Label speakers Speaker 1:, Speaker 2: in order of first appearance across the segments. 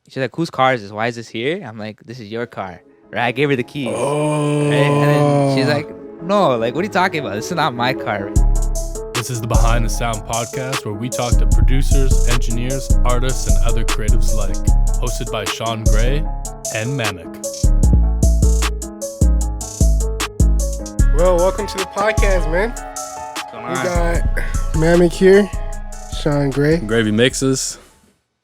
Speaker 1: she's like, whose car is this? Why is this here? I'm like, this is your car, right? I gave her the keys, right? And then she's
Speaker 2: Oh.
Speaker 1: like, no, like, what are you talking about? This is not my car.
Speaker 3: This is the Behind the Sound podcast where we talk to producers, engineers, artists, and other creatives alike. Hosted by Sean Gray and Manik.
Speaker 2: Well, welcome to the podcast, man.
Speaker 1: What's going
Speaker 2: We
Speaker 1: on?
Speaker 2: got Manik here, Sean Gray,
Speaker 4: Gravy mixes.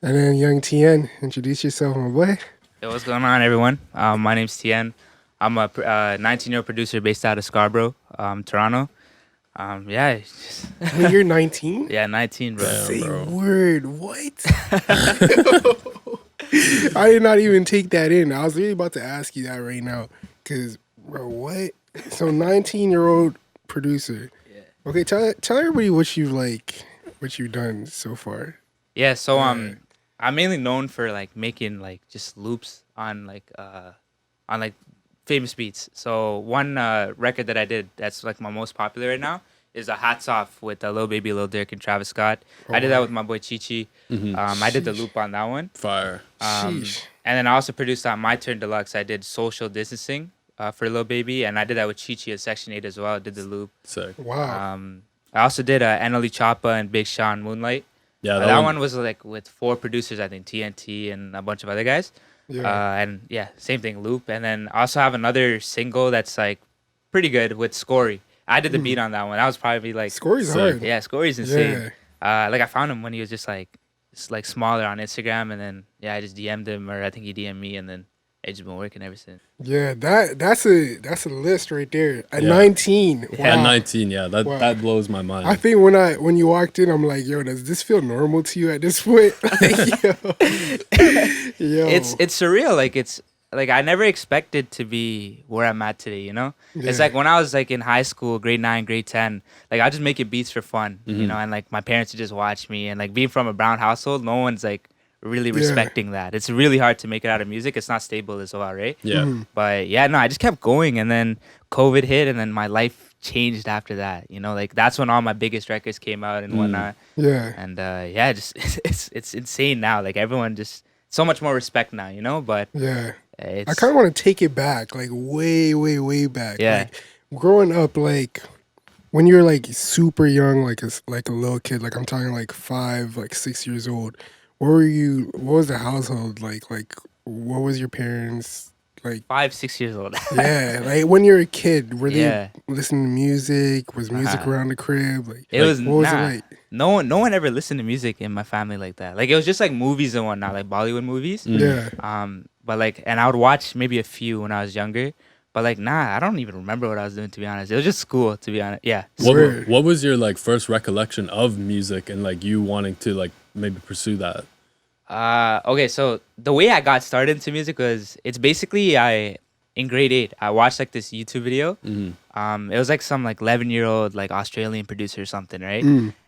Speaker 2: and then YoungTN. Introduce yourself, my boy.
Speaker 1: Yo, what's going on, everyone? My name's Tien. I'm a 19-year-old producer based out of Scarborough, Toronto. Yeah, it's just,
Speaker 2: Wait, you're 19?
Speaker 1: yeah, 19, bro.
Speaker 4: Damn.
Speaker 2: Say
Speaker 4: bro.
Speaker 2: word. What? I did not even take that in. I was really about to ask you that right now. Because, bro, what? So, 19-year-old producer.
Speaker 1: Yeah.
Speaker 2: Okay, tell everybody what you've done so far.
Speaker 1: Yeah, so I'm mainly known for like making like just loops on like famous beats. So one record that I did that's like my most popular right now is a Hats Off with Lil Baby, Lil Durk, and Travis Scott. I did that with my boy Chichi. I did the loop on that one.
Speaker 4: Fire.
Speaker 2: Sheesh.
Speaker 1: And then I also produced on My Turn Deluxe. I did Social Distancing for Lil Baby, and I did that with Chichi at Section 8 as well. I did the loop.
Speaker 4: Sick.
Speaker 2: Wow.
Speaker 1: I also did NLE Choppa and Big Sean Moonlight.
Speaker 4: Yeah,
Speaker 1: That one was like with 4 producers, I think, TNT and a bunch of other guys.
Speaker 2: Yeah.
Speaker 1: And yeah, same thing, loop. And then I also have another single that's like pretty good with Scorey. I did the beat on that one. That was probably like
Speaker 2: Scorey's
Speaker 4: sick.
Speaker 2: hard.
Speaker 1: yeah, Scorey's insane. Like I found him when he was just like smaller on Instagram, and then yeah, I just DM'd him, or I think he DM'd me, and then it's just been working ever since.
Speaker 2: Yeah, that's a list right there. At
Speaker 4: Yeah.
Speaker 2: 19.
Speaker 1: Yeah.
Speaker 4: At
Speaker 2: Wow.
Speaker 4: 19, yeah, that
Speaker 2: Wow.
Speaker 4: that blows my mind.
Speaker 2: I think when you walked in, I'm like, yo, does this feel normal to you at this point? Like, yo.
Speaker 1: It's surreal. Like it's like I never expected to be where I'm at today. You know, it's
Speaker 2: Yeah.
Speaker 1: like when I was like in high school, grade 9, grade 10. Like I just making beats for fun, you know, and like my parents would just watch me, and like being from a brown household, no one's like really
Speaker 2: Yeah.
Speaker 1: respecting that. It's really hard to make it out of music. It's not stable as well, right?
Speaker 4: yeah.
Speaker 2: Mm-hmm.
Speaker 1: But yeah, no, I just kept going, and then COVID hit, and then my life changed after that. You know, like that's when all my biggest records came out and whatnot.
Speaker 2: Yeah.
Speaker 1: And yeah, just it's insane now. Like everyone just so much more respect now, you know. But
Speaker 2: Yeah.
Speaker 1: it's
Speaker 2: I kind of want to take it back, like way, way, way back.
Speaker 1: Yeah.
Speaker 2: Like growing up, like when you're like super young, like a little kid, like I'm talking like 5, like 6 years old. What was the household like? Like, what was your parents like?
Speaker 1: 5, 6 years old.
Speaker 2: Yeah, like when you're a kid, were
Speaker 1: Yeah.
Speaker 2: they listening to music? Was music around the crib? Like,
Speaker 1: It was
Speaker 2: what was
Speaker 1: nah.
Speaker 2: it like?
Speaker 1: No one ever listened to music in my family like that. Like it was just like movies and whatnot, like Bollywood movies.
Speaker 2: Yeah,
Speaker 1: But like, and I would watch maybe a few when I was younger. But like, nah, I don't even remember what I was doing, to be honest. It was just school, to be honest. Yeah.
Speaker 2: Word.
Speaker 4: What was your like first recollection of music and like you wanting to like maybe pursue that?
Speaker 1: Okay, so the way I got started into music was it's basically in grade 8 I watched like this YouTube video. It was like some like 11-year-old like Australian producer or something, right?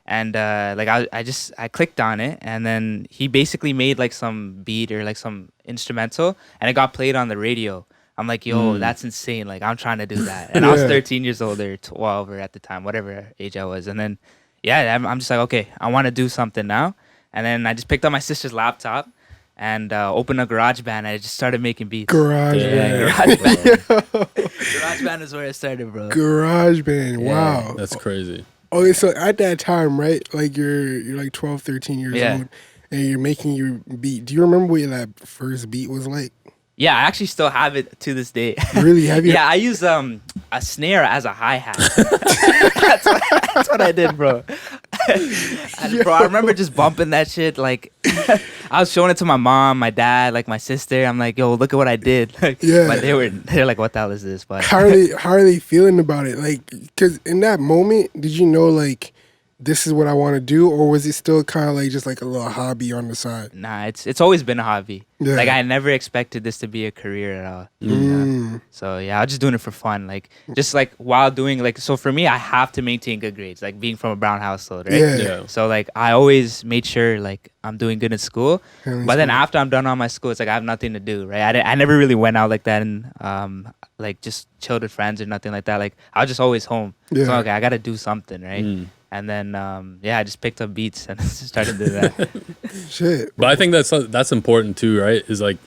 Speaker 1: And like I clicked on it, and then he basically made like some beat or like some instrumental, and it got played on the radio. I'm like, yo, that's insane. Like I'm trying to do that. And I was
Speaker 2: Yeah.
Speaker 1: 13 years old or 12 or at the time, whatever age I was. And then yeah, I'm just like, okay, I want to do something now. And then I just picked up my sister's laptop and opened a GarageBand. And I just started making beats.
Speaker 2: garage
Speaker 1: Yeah,
Speaker 2: band.
Speaker 1: GarageBand. GarageBand is where it started, bro.
Speaker 2: Garage band. Wow.
Speaker 4: That's crazy.
Speaker 2: Okay, so at that time, right? Like you're like 12, 13 years
Speaker 1: Yeah.
Speaker 2: old, and you're making your beat. Do you remember what that first beat was like?
Speaker 1: Yeah, I actually still have it to this day.
Speaker 2: Really? Have you?
Speaker 1: Yeah, I use a snare as a hi-hat. That's what I did, bro. And, bro, I remember just bumping that shit. Like, I was showing it to my mom, my dad, like my sister. I'm like, yo, look at what I did. Like,
Speaker 2: Yeah.
Speaker 1: But they're like, what the hell is this? But
Speaker 2: How are they feeling about it? Like, because in that moment, did you know like this is what I want to do, or was it still kind of like just like a little hobby on the side?
Speaker 1: nah, it's always been a hobby.
Speaker 2: Yeah.
Speaker 1: Like, I never expected this to be a career at all.
Speaker 2: Mm.
Speaker 1: So yeah, I was just doing it for fun. Like, just like while doing like, so for me, I have to maintain good grades. Like being from a brown household, right?
Speaker 2: Yeah.
Speaker 4: Yeah.
Speaker 1: So like I always made sure like I'm doing good in school.
Speaker 2: Hell,
Speaker 1: But then
Speaker 2: school.
Speaker 1: after I'm done on my school, it's like I have nothing to do, right? I never really went out like that and like just chilled with friends or nothing like that. Like I was just always home.
Speaker 2: Yeah.
Speaker 1: So okay, I gotta do something, right? And then I just picked up beats and started doing that.
Speaker 2: Shit.
Speaker 4: But I think that's important too, right? Is like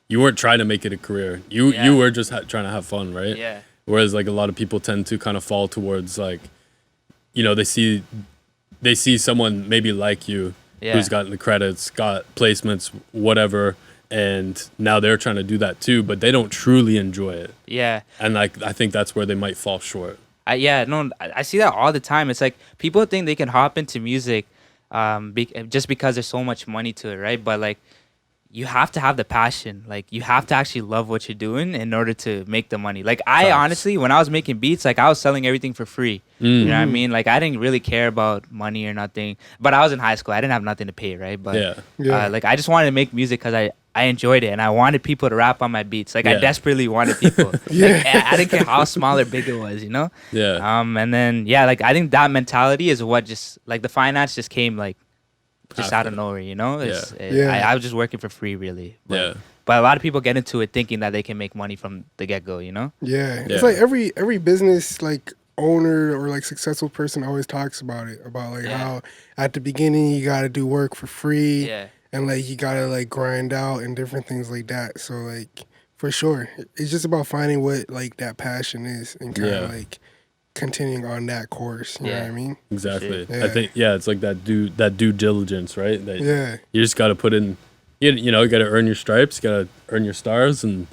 Speaker 4: you weren't trying to make it a career. You were just trying to have fun, right?
Speaker 1: Yeah.
Speaker 4: Whereas like a lot of people tend to kind of fall towards like, they see someone maybe like you who's gotten the credits, got placements, whatever, and now they're trying to do that too, but they don't truly enjoy it.
Speaker 1: Yeah.
Speaker 4: And like I think that's where they might fall short.
Speaker 1: I see that all the time. It's like people think they can hop into music just because there's so much money to it, right? But like you have to have the passion. Like you have to actually love what you're doing in order to make the money. Like I honestly, when I was making beats, like I was selling everything for free. You know what I mean? Like I didn't really care about money or nothing. But I was in high school. I didn't have nothing to pay, right? But like I just wanted to make music because I enjoyed it and I wanted people to rap on my beats. Like I desperately wanted people. Like, I didn't care how small or big it was, you know?
Speaker 4: Yeah.
Speaker 1: And then like I think that mentality is what just like the finance just came like just out of nowhere, you know? I was just working for free really. But a lot of people get into it thinking that they can make money from the get-go, you know?
Speaker 2: Yeah. It's like every business like owner or like successful person always talks about it, about like how at the beginning you got to do work for free.
Speaker 1: Yeah.
Speaker 2: And like you gotta like grind out and different things like that. So like for sure, it's just about finding what like that passion is and kind of like continuing on that course. You know what I mean?
Speaker 4: Exactly.
Speaker 2: Yeah.
Speaker 4: I think it's like that due diligence, right? That you just got to put in. You got to earn your stripes, got to earn your stars, and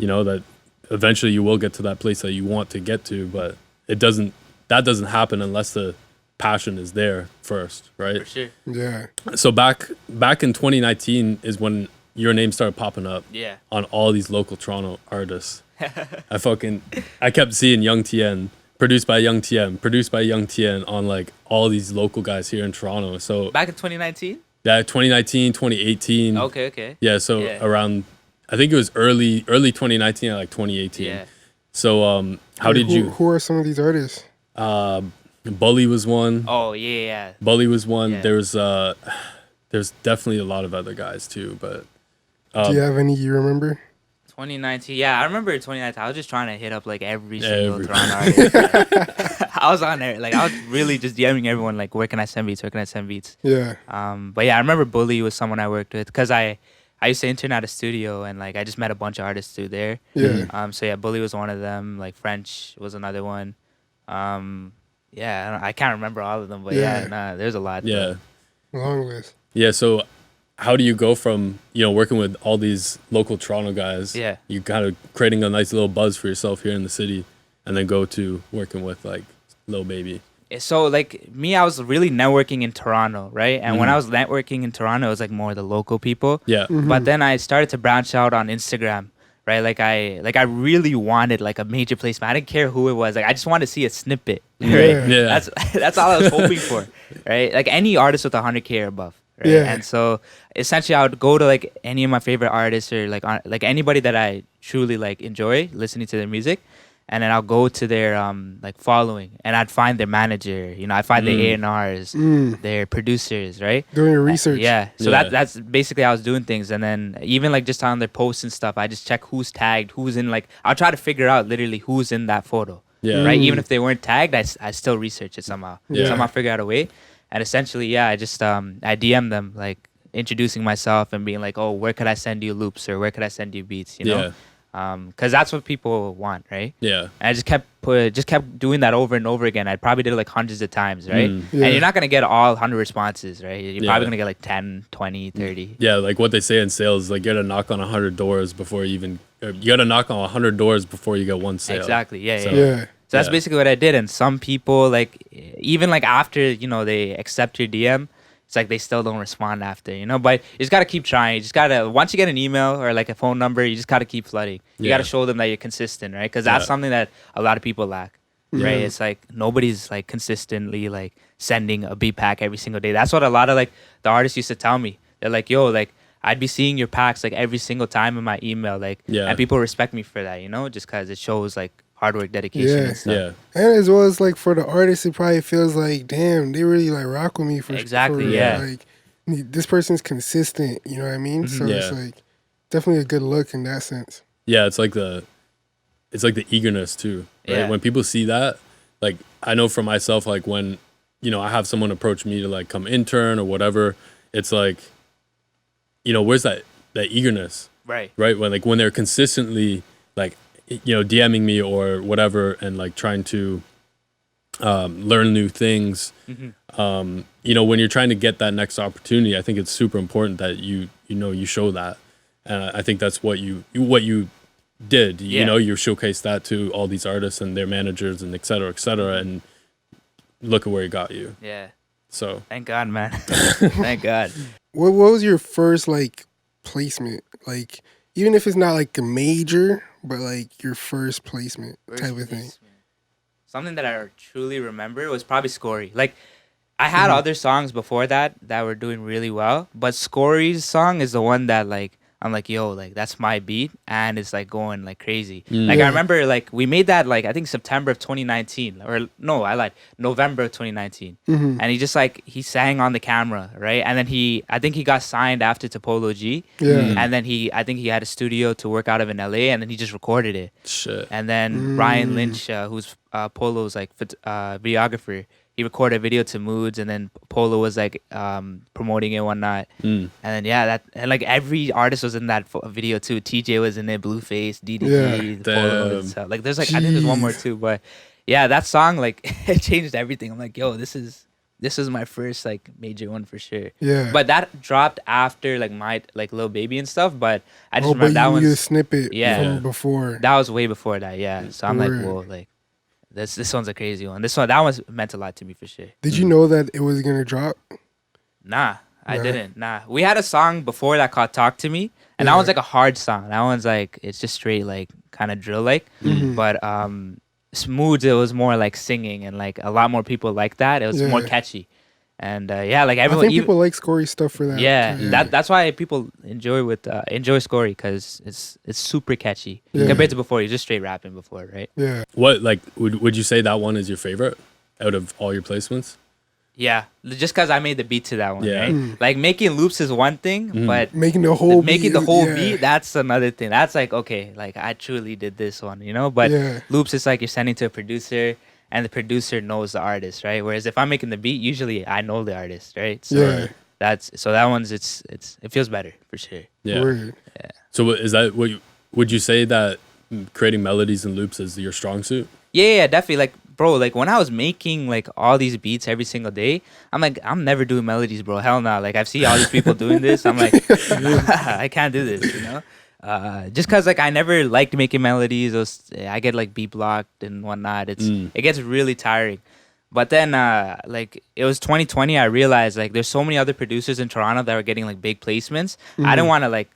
Speaker 4: that eventually you will get to that place that you want to get to. But that doesn't happen unless the passion is there first, right?
Speaker 1: For sure.
Speaker 2: Yeah.
Speaker 4: So back in 2019 is when your name started popping up on all these local Toronto artists. I kept seeing YoungTN, produced by YoungTN on like all these local guys here in Toronto. So
Speaker 1: back in 2019?
Speaker 4: Yeah, 2019, 2018.
Speaker 1: Okay.
Speaker 4: Yeah, so around I think it was early 2019 or like 2018. Yeah. So how did you
Speaker 2: Who are some of these artists?
Speaker 4: Bully was one.
Speaker 1: Oh yeah.
Speaker 4: Bully was one.
Speaker 1: Yeah.
Speaker 4: There's definitely a lot of other guys too, but
Speaker 2: do you have any you remember?
Speaker 1: 2019. Yeah, I remember 2019. I was just trying to hit up like every single Toronto artist. I was on there. Like I was really just DMing everyone like, where can I send beats?
Speaker 2: Yeah.
Speaker 1: But yeah, I remember Bully was someone I worked with because I used to intern at a studio and like I just met a bunch of artists through there.
Speaker 2: Yeah.
Speaker 1: So yeah, Bully was one of them. Like French was another one. I can't remember all of them, but there's a lot.
Speaker 4: Yeah.
Speaker 2: Long list.
Speaker 4: Yeah. So how do you go from working with all these local Toronto guys?
Speaker 1: Yeah.
Speaker 4: You kind of creating a nice little buzz for yourself here in the city, and then go to working with like Lil Baby.
Speaker 1: So like me, I was really networking in Toronto, right? And when I was networking in Toronto, it was like more the local people.
Speaker 4: Yeah.
Speaker 2: Mm-hmm.
Speaker 1: But then I started to branch out on Instagram, right? Like I really wanted like a major placement. I didn't care who it was. Like I just wanted to see a snippet, right?
Speaker 4: Yeah.
Speaker 1: That's all I was hoping for, right? Like any artist with 100K or above. Right?
Speaker 2: Yeah.
Speaker 1: And so essentially I would go to like any of my favorite artists or like anybody that I truly like enjoy listening to their music, and then I'll go to their like following and I'd find their manager, I'd find their A&Rs, their producers, right?
Speaker 2: Doing your research.
Speaker 1: So that's basically how I was doing things. And then even like just on their posts and stuff, I just check who's tagged, who's in like I'll try to figure out literally who's in that photo.
Speaker 4: Yeah.
Speaker 1: Right? Even if they weren't tagged, I still research it somehow.
Speaker 2: Yeah.
Speaker 1: Somehow figure out a way. And essentially, I just I DM them like introducing myself and being like, oh, where could I send you loops or where could I send you beats,
Speaker 4: Yeah.
Speaker 1: Because that's what people want, right?
Speaker 4: Yeah.
Speaker 1: And I just kept doing that over and over again. I probably did it like hundreds of times, right?
Speaker 2: Yeah.
Speaker 1: And you're not gonna get all 100 responses, right? You're
Speaker 4: Yeah.
Speaker 1: probably gonna get like 10, 20, 30.
Speaker 4: Yeah, like what they say in sales, like you gotta knock on 100 doors before you gotta knock on 100 doors before you get one sale.
Speaker 1: Exactly. Yeah.
Speaker 4: So-
Speaker 2: Yeah.
Speaker 1: So that's basically what I did. And some people, like, even like after, they accept your DM, it's like they still don't respond after, But you just got to keep trying. You just got to, once you get an email or like a phone number, you just got to keep flooding. You got to show them that you're consistent, right? Because that's something that a lot of people lack, right? It's like nobody's like consistently like sending a beat pack every single day. That's what a lot of like the artists used to tell me. They're like, yo, like, I'd be seeing your packs like every single time in my email. Like, and people respect me for that, just because it shows like hard work, dedication, and stuff.
Speaker 4: Yeah.
Speaker 2: And as well as like for the artist, it probably feels like, damn, they really like rock with me for
Speaker 1: Exactly,
Speaker 2: like this person's consistent, you know what I mean? So it's like definitely a good look in that sense.
Speaker 4: Yeah, it's like the eagerness too, right?
Speaker 1: Yeah.
Speaker 4: When people see that, like I know for myself, like when you know, I have someone approach me to like come intern or whatever, it's like, you know, where's that eagerness?
Speaker 1: Right.
Speaker 4: Right. When they're consistently like, you know, DMing me or whatever and like trying to learn new things.
Speaker 1: Mm-hmm.
Speaker 4: You know, when you're trying to get that next opportunity, I think it's super important that you show that. And I think that's what you did.
Speaker 1: Yeah.
Speaker 4: You know, you showcased that to all these artists and their managers and et cetera, and look at where it got you.
Speaker 1: Yeah.
Speaker 4: So
Speaker 1: thank God, man. Thank God.
Speaker 2: What was your first like placement? Like, even if it's not like a major, but like your first placement type of thing.
Speaker 1: Something that I truly remember was probably Scorey. Like, I had other songs before that were doing really well, but Scorey's song is the one that like I'm like, yo, like that's my beat, and it's like going like crazy. Like I remember, like we made that like I think September of 2019, or no, I lied, November of 2019, and he sang on the camera, right? And then I think he got signed after to Polo G, and then I think he had a studio to work out of in LA, and then he just recorded it.
Speaker 4: Shit.
Speaker 1: And then Ryan Lynch, who's Polo's like videographer, he recorded a video to Moods, and then Polo was like promoting it and whatnot. And then and like every artist was in that video too. TJ was in it, Blueface, DDG, Polo, and stuff. Like there's like I think there's one more too, but yeah, that song like it changed everything. I'm like, yo, this is my first like major one for sure.
Speaker 2: Yeah.
Speaker 1: But that dropped after like my like Lil Baby and stuff. But I just remember that one.
Speaker 2: You snippet from before.
Speaker 1: That was way before that. Yeah. So I'm like, whoa, like. This one's a crazy one. That one's meant a lot to me for sure.
Speaker 2: Did you know that it was gonna drop?
Speaker 1: Nah, I didn't. Nah, we had a song before that called "Talk to Me," and that one's like a hard song. That one's like it's just straight like kind of drill like. But Smooth, it was more like singing, and like a lot more people like that. It was more catchy. And like everyone,
Speaker 2: I think people like Scorey stuff for that.
Speaker 1: Yeah, that's why people enjoy Scorey, because it's super catchy compared to before. He's just straight rapping before, right?
Speaker 2: Yeah.
Speaker 4: What like would you say that one is your favorite out of all your placements?
Speaker 1: Yeah, just because I made the beat to that one, right? Like making loops is one thing, but
Speaker 2: making the whole
Speaker 1: beat, that's another thing. That's like, okay, like I truly did this one, you know? But loops is like you're sending to a producer, and the producer knows the artist, right? Whereas if I'm making the beat, usually I know the artist, right? So that one's it feels better for sure.
Speaker 4: Yeah.
Speaker 2: Word.
Speaker 4: Yeah. So is that what would you say that creating melodies and loops is your strong suit?
Speaker 1: Yeah, definitely. Like, bro, like when I was making like all these beats every single day, I'm like, I'm never doing melodies, bro. Hell no. Like I've seen all these people doing this. I'm like, I can't do this, you know? Just cause like I never liked making melodies. I get like beat blocked and whatnot. It gets really tiring. But then like it was 2020. I realized like there's so many other producers in Toronto that were getting like big placements. I didn't want to like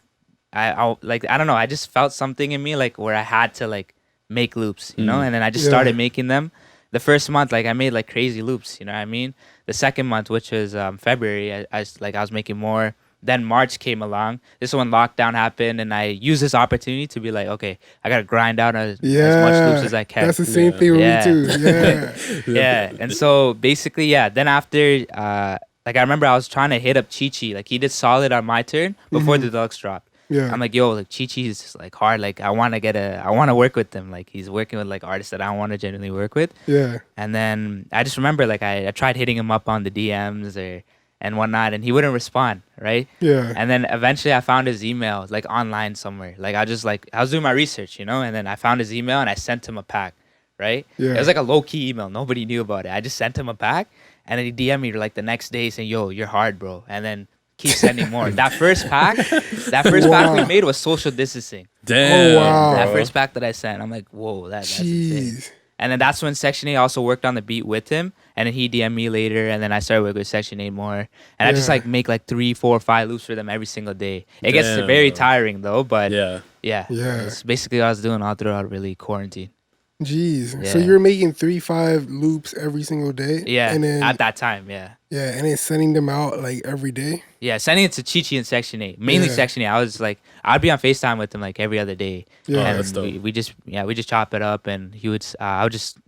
Speaker 1: I don't know. I just felt something in me like where I had to like make loops, you know. And then I just started making them. The first month, like I made like crazy loops. You know what I mean? The second month, which was February, I was making more. Then March came along. This is when lockdown happened, and I used this opportunity to be like, okay, I gotta grind out as much loops as I can.
Speaker 2: That's the same thing with me too.
Speaker 1: Yeah. And so basically, then after, like I remember I was trying to hit up Chi-Chi. Like he did solid on my turn before the deluxe dropped. Yeah. I'm like, yo, like Chi-Chi is just like hard. Like I want to work with him. Like he's working with like artists that I want to genuinely work with.
Speaker 2: Yeah.
Speaker 1: And then I just remember like I tried hitting him up on the DMs and whatnot, and he wouldn't respond, right?
Speaker 2: Yeah.
Speaker 1: And then eventually I found his email like online somewhere. Like I was doing my research, you know, and then I found his email and I sent him a pack, right? Yeah. It was like a low-key email. Nobody knew about it. I just sent him a pack, and then he DM'd me like the next day saying, yo, you're hard, bro. And then keep sending more. That first pack we made was social distancing.
Speaker 4: Damn.
Speaker 2: Oh, wow.
Speaker 1: That first pack that I sent, I'm like, whoa, that's insane. And then that's when Section 8 also worked on the beat with him. And then he DM'd me later, and then I started working with Section 8 more. And I just like make like 3, 4, 5 loops for them every single day. It gets very tiring though, but yeah. It's basically what I was doing all throughout really quarantine.
Speaker 2: Jeez. Yeah. So you're making 3-5 loops every single day?
Speaker 1: Yeah,
Speaker 2: and then,
Speaker 1: at that time, yeah.
Speaker 2: Yeah, and then sending them out like every day?
Speaker 1: Yeah, sending it to Chi-Chi and Section 8. Mainly Section 8. I was like, I'd be on FaceTime with him like every other day.
Speaker 2: Yeah.
Speaker 1: And
Speaker 4: that's dope.
Speaker 1: we just chop it up, and he would, I would just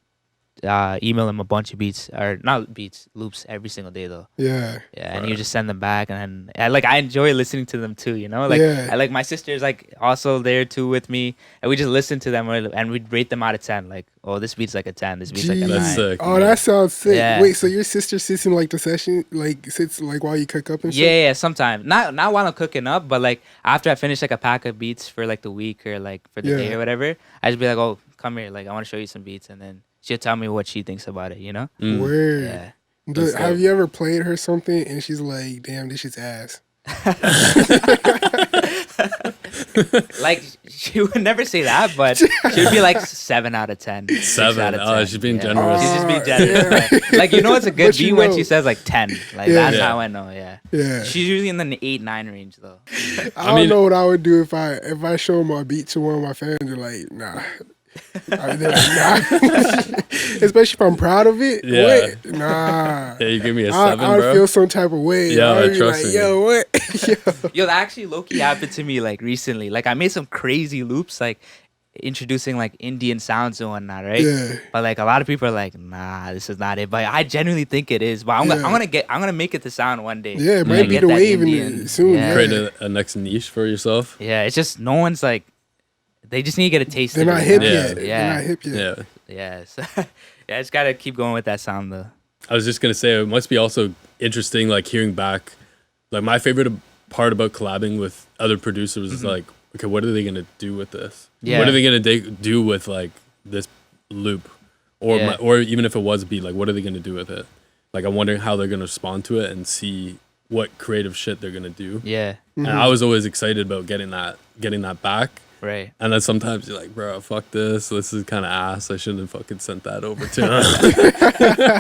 Speaker 1: email him a bunch of beats, or not beats, loops every single day though.
Speaker 2: Yeah.
Speaker 1: Yeah, and you just send them back, and then I enjoy listening to them too. You know, like I like my sister's like also there too with me, and we just listen to them and we'd rate them out of 10. Like, oh, this beat's like a 10. This beat's like a 9.
Speaker 4: That's sick.
Speaker 2: Oh, that sounds sick.
Speaker 1: Yeah.
Speaker 2: Wait, so your sister sits in like the session, like sits like while you cook up and stuff?
Speaker 1: Yeah, sometimes not while I'm cooking up, but like after I finish like a pack of beats for like the week or like for the day or whatever, I just be like, oh, come here, like I want to show you some beats, and then she'll tell me what she thinks about it, you know?
Speaker 2: Word.
Speaker 1: Yeah.
Speaker 2: Have you ever played her something and she's like, damn, this shit's ass?
Speaker 1: Like she would never say that, but she would be like 7 out of 10.
Speaker 4: 7
Speaker 1: out of 10.
Speaker 4: Oh, she's being generous.
Speaker 1: She's just being generous. Like, you know, it's a good beat when she says like 10. Like that's how I know.
Speaker 2: Yeah.
Speaker 1: She's usually in the 8-9 range though.
Speaker 2: I don't know what I would do if I show my beat to one of my fans. They're like, nah. They're like, nah. Especially if I'm proud of it.
Speaker 4: Yeah.
Speaker 2: What? Nah.
Speaker 4: Yeah, you give me a 7,
Speaker 2: I would feel some type of way.
Speaker 4: Yeah,
Speaker 2: I would be
Speaker 4: trust
Speaker 2: like,
Speaker 4: me.
Speaker 2: yo, what?
Speaker 1: Yo, that actually low-key happened to me like recently. Like I made some crazy loops, like introducing like Indian sounds and whatnot, right?
Speaker 2: Yeah.
Speaker 1: But like a lot of people are like, nah, this is not it. But I genuinely think it is. But I'm gonna make it the sound one day.
Speaker 2: Yeah, it
Speaker 1: Like,
Speaker 2: might be
Speaker 1: get
Speaker 2: the
Speaker 1: that
Speaker 2: wave
Speaker 1: Indian-
Speaker 2: soon.
Speaker 1: Yeah.
Speaker 4: Create a next niche for yourself.
Speaker 1: Yeah, it's just no one's like, they just need to get a taste.
Speaker 2: They're
Speaker 1: of
Speaker 2: not
Speaker 1: it,
Speaker 2: hip
Speaker 1: you know?
Speaker 2: yet.
Speaker 1: Yeah.
Speaker 2: They're not hip yet.
Speaker 4: Yeah.
Speaker 1: Yeah, so, yeah, I just gotta keep going with that sound though.
Speaker 4: I was just gonna say it must be also interesting, like hearing back. Like my favorite part about collabing with other producers is like, okay, what are they gonna do with this?
Speaker 1: Yeah.
Speaker 4: What are they gonna do with like this loop, or or even if it was a beat, like what are they gonna do with it? Like I'm wondering how they're gonna respond to it and see what creative shit they're gonna do.
Speaker 1: Yeah,
Speaker 4: And I was always excited about getting that back.
Speaker 1: right.
Speaker 4: And then sometimes you're like, bro, fuck this. This is kind of ass. I shouldn't have fucking sent that over to him.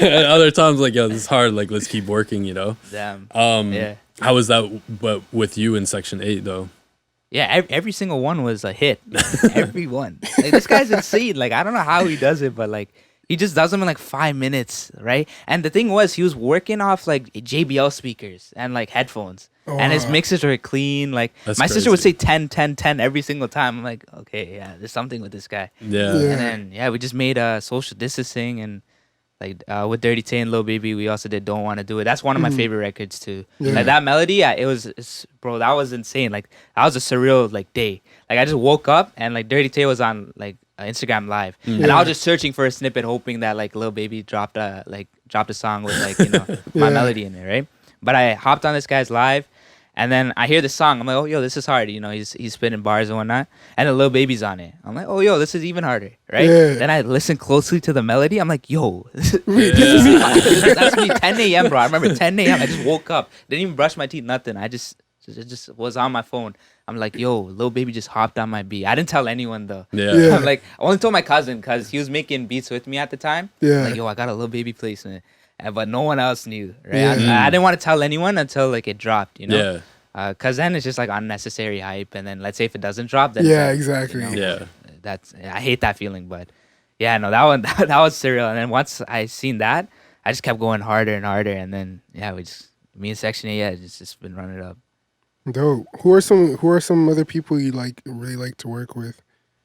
Speaker 4: And other times, like, yo, this is hard. Like, let's keep working, you know?
Speaker 1: Damn.
Speaker 4: Yeah. How was that but with you in Section 8, though?
Speaker 1: Yeah, every single one was a hit. Every one. Like, this guy's insane. Like, I don't know how he does it, but like, he just does them in like 5 minutes, right? And the thing was, he was working off like JBL speakers and like headphones. And his mixes were clean. Like,
Speaker 4: That's
Speaker 1: my sister would
Speaker 4: crazy.
Speaker 1: say 10, 10, 10 every single time. I'm like, okay, yeah, there's something with this guy.
Speaker 4: Yeah.
Speaker 1: And then, we just made social distancing, and like with Dirty Tay and Lil Baby, we also did Don't Want to Do It. That's one of my favorite records too.
Speaker 2: Yeah.
Speaker 1: Like that melody, bro, that was insane. Like that was a surreal like day. Like I just woke up and like Dirty Tay was on like Instagram Live, and I was just searching for a snippet, hoping that like Lil Baby dropped a song with like, you know, my melody in it, right? But I hopped on this guy's live. And then I hear the song. I'm like, oh, yo, this is hard. You know, he's spitting bars and whatnot. And then Lil Baby's on it. I'm like, oh, yo, this is even harder, right?
Speaker 2: Yeah.
Speaker 1: Then I listen closely to the melody. I'm like, yo, this is that's me, 10 a.m., bro. I remember 10 a.m. I just woke up. Didn't even brush my teeth, nothing. I just was on my phone. I'm like, yo, Lil Baby just hopped on my beat. I didn't tell anyone, though.
Speaker 4: Yeah.
Speaker 1: I'm like, I only told my cousin because he was making beats with me at the time.
Speaker 2: Yeah.
Speaker 1: I'm like, yo, I got a Lil Baby placement. But no one else knew, right? I didn't want to tell anyone until like it dropped, you know?
Speaker 4: Yeah.
Speaker 1: Cause then it's just like unnecessary hype, and then let's say if it doesn't drop, then
Speaker 2: Yeah,
Speaker 1: it's like,
Speaker 2: exactly.
Speaker 1: you know,
Speaker 4: Yeah.
Speaker 1: I hate that feeling, but yeah, no, that one that was surreal. And then once I seen that, I just kept going harder and harder, and then me and Section 8, it's just been running it up.
Speaker 2: Dope. Who are some other people you really like to work with?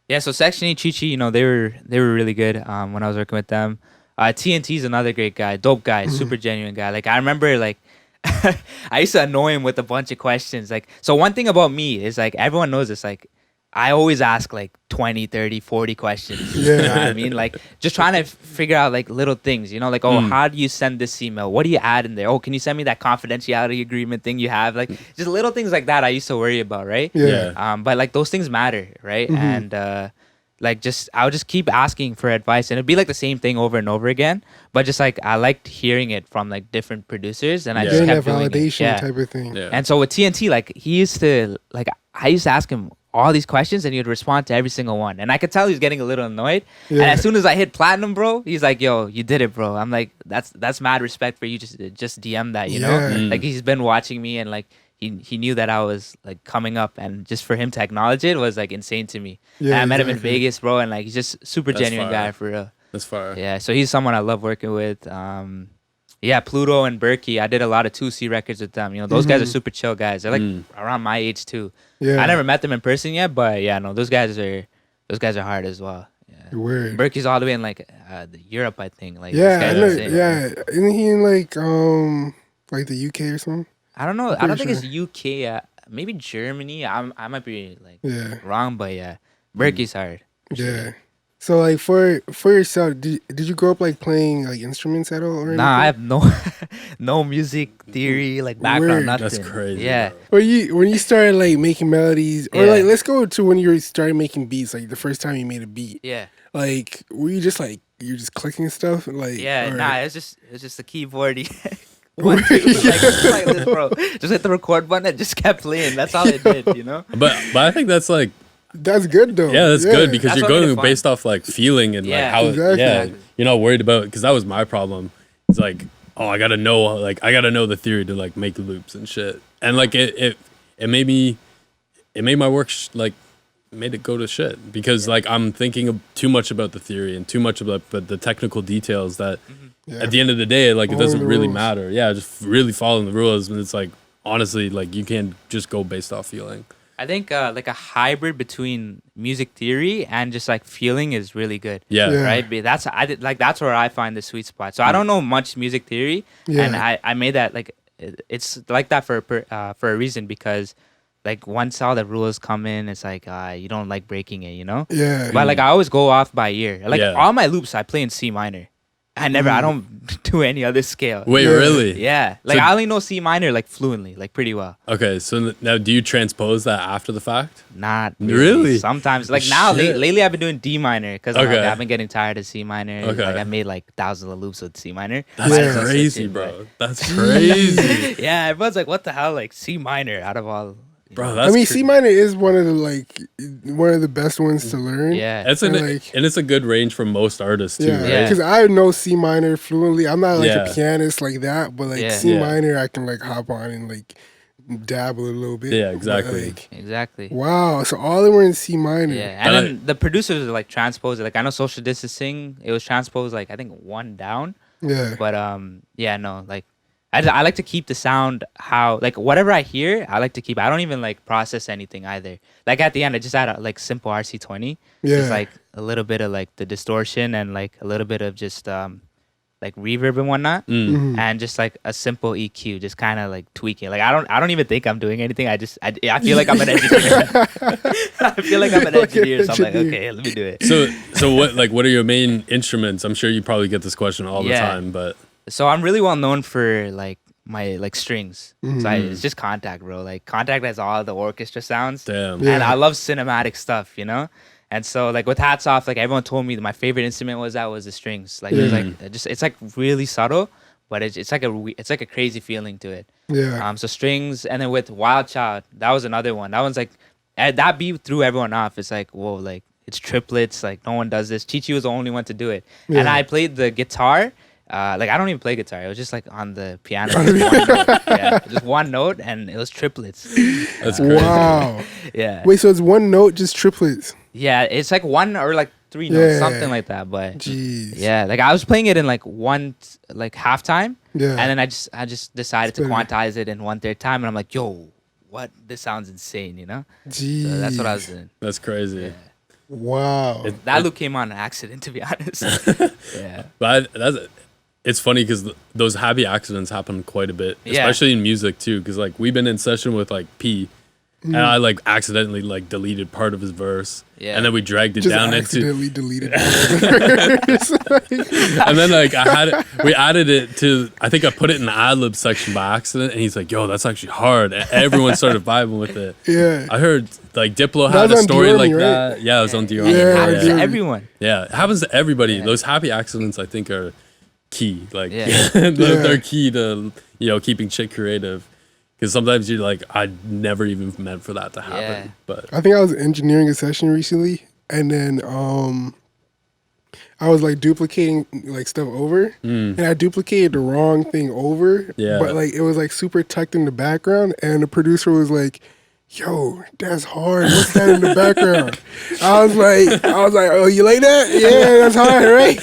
Speaker 1: Yeah, so Section 8, Chi, you know, they were really good when I was working with them. TNT's another great guy, dope guy, super genuine guy. Like I remember like. I used to annoy him with a bunch of questions. Like, so one thing about me is like, everyone knows this, like, I always ask like 20, 30, 40 questions. You know what I mean? Like, just trying to figure out like little things, you know, like, oh, how do you send this email? What do you add in there? Oh, can you send me that confidentiality agreement thing you have? Like, just little things like that I used to worry about, right?
Speaker 2: Yeah.
Speaker 1: But like those things matter, right? And like I would just keep asking for advice, and it'd be like the same thing over and over again. But just like I liked hearing it from like different producers, and I just
Speaker 2: Getting
Speaker 1: kept
Speaker 2: that
Speaker 1: doing it.
Speaker 2: validation
Speaker 1: Yeah.
Speaker 2: type of thing.
Speaker 4: Yeah.
Speaker 1: And so with TNT, like I used to ask him all these questions, and he would respond to every single one. And I could tell he was getting a little annoyed.
Speaker 2: Yeah.
Speaker 1: And as soon as I hit platinum, bro, he's like, "Yo, you did it, bro." I'm like, "That's mad respect for you. Just DM that, you know." Like he's been watching me, and like he knew that I was like coming up, and just for him to acknowledge it was like insane to me.
Speaker 2: Yeah,
Speaker 1: And I met him in
Speaker 2: exactly.
Speaker 1: Vegas, bro, and like he's just super
Speaker 4: That's
Speaker 1: genuine
Speaker 4: fire.
Speaker 1: guy for real.
Speaker 4: That's fire.
Speaker 1: Yeah, so he's someone I love working with. Yeah, Pluto and Berkey. I did a lot of Toosii records with them. You know, those guys are super chill guys. They're like around my age too.
Speaker 2: Yeah.
Speaker 1: I never met them in person yet, but yeah, no, those guys are hard as well.
Speaker 2: Weird.
Speaker 1: Berkey's all the way in like Europe, I think. Like
Speaker 2: Yeah,
Speaker 1: this
Speaker 2: I
Speaker 1: guy's
Speaker 2: know,
Speaker 1: insane.
Speaker 2: yeah. Isn't he in like the UK or something?
Speaker 1: I don't know.
Speaker 2: I'm
Speaker 1: I don't
Speaker 2: pretty
Speaker 1: think it's UK. Maybe Germany. I might be like
Speaker 2: Yeah.
Speaker 1: wrong, but yeah, Berkey's hard.
Speaker 2: Yeah. So like for yourself, did you grow up like playing like instruments at all or anything?
Speaker 1: Nah, I have no no music theory like background,
Speaker 2: Weird.
Speaker 1: nothing.
Speaker 4: That's crazy.
Speaker 1: Yeah.
Speaker 4: bro.
Speaker 2: When you started like making melodies, or
Speaker 1: Yeah.
Speaker 2: like let's go to when you started making beats, like the first time you made a beat.
Speaker 1: Yeah.
Speaker 2: Like were you just like you're just clicking stuff like
Speaker 1: Yeah.
Speaker 2: or-
Speaker 1: Nah, it's just the keyboard. One, two, like this, bro. Just hit the record button and just kept playing. That's all it did, you know.
Speaker 4: But I think that's like
Speaker 2: That's good though.
Speaker 4: yeah, that's good because
Speaker 1: That's
Speaker 4: you're
Speaker 1: what made
Speaker 4: going
Speaker 1: it fun.
Speaker 4: based off like feeling and like
Speaker 1: Yeah.
Speaker 4: how
Speaker 2: Exactly.
Speaker 4: yeah you're not worried about because that was my problem. It's like oh I gotta know the theory to like make loops and shit and like it made me it made my work like made it go to shit because like I'm thinking of too much about the theory and too much about the technical details that
Speaker 2: Yeah.
Speaker 4: at the end of the day like it
Speaker 2: Following
Speaker 4: doesn't
Speaker 2: the
Speaker 4: really
Speaker 2: rules.
Speaker 4: matter. Yeah, just really following the rules and it's like honestly like you can't just go based off feeling.
Speaker 1: I think like a hybrid between music theory and just like feeling is really good.
Speaker 4: Yeah.
Speaker 2: Yeah.
Speaker 1: Right. But that's where I find the sweet spot. So I don't know much music theory,
Speaker 2: Yeah.
Speaker 1: and I made that like it's like that for a reason because like once all the rules come in, it's like you don't like breaking it, you know.
Speaker 2: Yeah.
Speaker 1: But like I always go off by ear. Like
Speaker 4: Yeah.
Speaker 1: all my loops, I play in C minor. I don't do any other scale.
Speaker 4: Wait,
Speaker 2: Yeah.
Speaker 4: really?
Speaker 1: Yeah, like
Speaker 4: So-
Speaker 1: I only know C minor like fluently, like pretty well.
Speaker 4: Okay, so now do you transpose that after the fact?
Speaker 1: Not
Speaker 4: Really?
Speaker 1: Sometimes, like now,
Speaker 4: Shit.
Speaker 1: lately, I've been doing D minor because
Speaker 4: Okay.
Speaker 1: I've been getting tired of C minor.
Speaker 4: Okay.
Speaker 1: Like I made like thousands of loops with C minor.
Speaker 4: That's
Speaker 1: Might as well switch
Speaker 4: crazy,
Speaker 1: it,
Speaker 4: bro. That's crazy,
Speaker 1: but- Yeah, everyone's like, "What the hell?" Like C minor out of all.
Speaker 4: bro.
Speaker 2: I
Speaker 4: That's
Speaker 2: mean, C minor is one of the best ones to learn.
Speaker 1: Yeah,
Speaker 4: It's
Speaker 2: And,
Speaker 4: and it's a good range for most artists too.
Speaker 2: Yeah,
Speaker 4: Right?
Speaker 1: Yeah.
Speaker 2: because I know C minor fluently. I'm not like
Speaker 4: Yeah.
Speaker 2: a pianist like that, but like
Speaker 1: Yeah.
Speaker 2: C
Speaker 4: Yeah.
Speaker 2: minor, I can like hop on and like dabble a little bit.
Speaker 4: Yeah,
Speaker 2: But,
Speaker 4: exactly.
Speaker 2: like,
Speaker 1: exactly.
Speaker 2: wow, so all of them were in C minor.
Speaker 1: Yeah,
Speaker 4: And
Speaker 1: and then the producers like transposed it. Like I know social distancing, it was transposed like I think one down.
Speaker 2: Yeah.
Speaker 1: But yeah, no, like I like to keep the sound how like whatever I hear, I like to keep. I don't even like process anything either. Like at the end, I just add a like simple RC20,
Speaker 2: Yeah.
Speaker 1: just like a little bit of like the distortion and like a little bit of just like reverb and whatnot,
Speaker 2: Mhm.
Speaker 1: and just like a simple EQ, just kind of like tweaking. Like I don't even think I'm doing anything. I feel like I'm an engineer. I feel like I'm an
Speaker 2: Like an
Speaker 1: engineer. So I'm like,
Speaker 2: engineer.
Speaker 1: okay, let me do it.
Speaker 4: So what are your main instruments? I'm sure you probably get this question all the
Speaker 1: Yeah.
Speaker 4: time, but
Speaker 1: So I'm really well known for like my like strings. So
Speaker 2: Mhm.
Speaker 1: it's just Contact, bro. Like Contact has all the orchestra sounds,
Speaker 4: damn.
Speaker 2: Yeah.
Speaker 1: and I love cinematic stuff, you know. And so like with Hats Off, like everyone told me that my favorite instrument was the strings. Like it was like it's like really subtle, but it's like a crazy feeling to it.
Speaker 2: Yeah.
Speaker 1: So strings, and then with Wild Child, that was another one. That one's like that beat threw everyone off. It's like whoa, like it's triplets. Like no one does this. Chi-Chi was the only one to do it, and
Speaker 2: Yeah.
Speaker 1: I played the guitar. Like I don't even play guitar. It was just like on the piano, just one note. Yeah, just one note, and it was triplets.
Speaker 4: That's crazy.
Speaker 2: Wow.
Speaker 1: Yeah,
Speaker 2: Wait, so it's one note, just triplets.
Speaker 1: yeah, it's like one or like three notes,
Speaker 2: Yeah.
Speaker 1: something like that. But
Speaker 2: Jeez.
Speaker 1: yeah, like I was playing it in like one like halftime,
Speaker 2: Yeah.
Speaker 1: and then I just decided to
Speaker 2: Spin it.
Speaker 1: quantize it in 1/3 time, and I'm like, yo, what? This sounds insane, you know?
Speaker 2: Jeez.
Speaker 1: So that's what I was doing.
Speaker 4: That's crazy.
Speaker 2: Wow.
Speaker 1: That loop came on an accident, to be honest. Yeah.
Speaker 4: But it's funny because those happy accidents happen quite a bit,
Speaker 1: Yeah.
Speaker 4: especially in music too. Because like we've been in session with like P, and I like accidentally like deleted part of his verse,
Speaker 1: Yeah.
Speaker 4: and then we dragged it
Speaker 2: just
Speaker 4: down into,
Speaker 2: accidentally deleted.
Speaker 4: and then like we added it to. I think I put it in the ad lib section by accident, and he's like, "Yo, that's actually hard." And everyone started vibing with it.
Speaker 2: Yeah.
Speaker 4: I heard like Diplo
Speaker 2: That
Speaker 4: had
Speaker 2: was
Speaker 4: a
Speaker 2: on
Speaker 4: story
Speaker 2: Dior
Speaker 4: like
Speaker 2: Me, right?
Speaker 4: that. Yeah, it was on Dior.
Speaker 1: And
Speaker 2: Yeah,
Speaker 1: it happens
Speaker 2: yeah.
Speaker 1: to everyone.
Speaker 4: Yeah, it happens to everybody.
Speaker 1: Yeah.
Speaker 4: Those happy accidents, I think, are key. Like,
Speaker 1: Yeah.
Speaker 4: they're key to keeping shit creative. Because sometimes you're like, I never even meant for that to happen.
Speaker 1: Yeah.
Speaker 4: But
Speaker 2: I think I was engineering a session recently, and then I was like duplicating like stuff over, and I duplicated the wrong thing over.
Speaker 4: Yeah.
Speaker 2: But like it was like super tucked in the background, and the producer was like, "Yo, that's hard. What's that in the background?" I was like, "Oh, you like that? Yeah, that's hard, right?"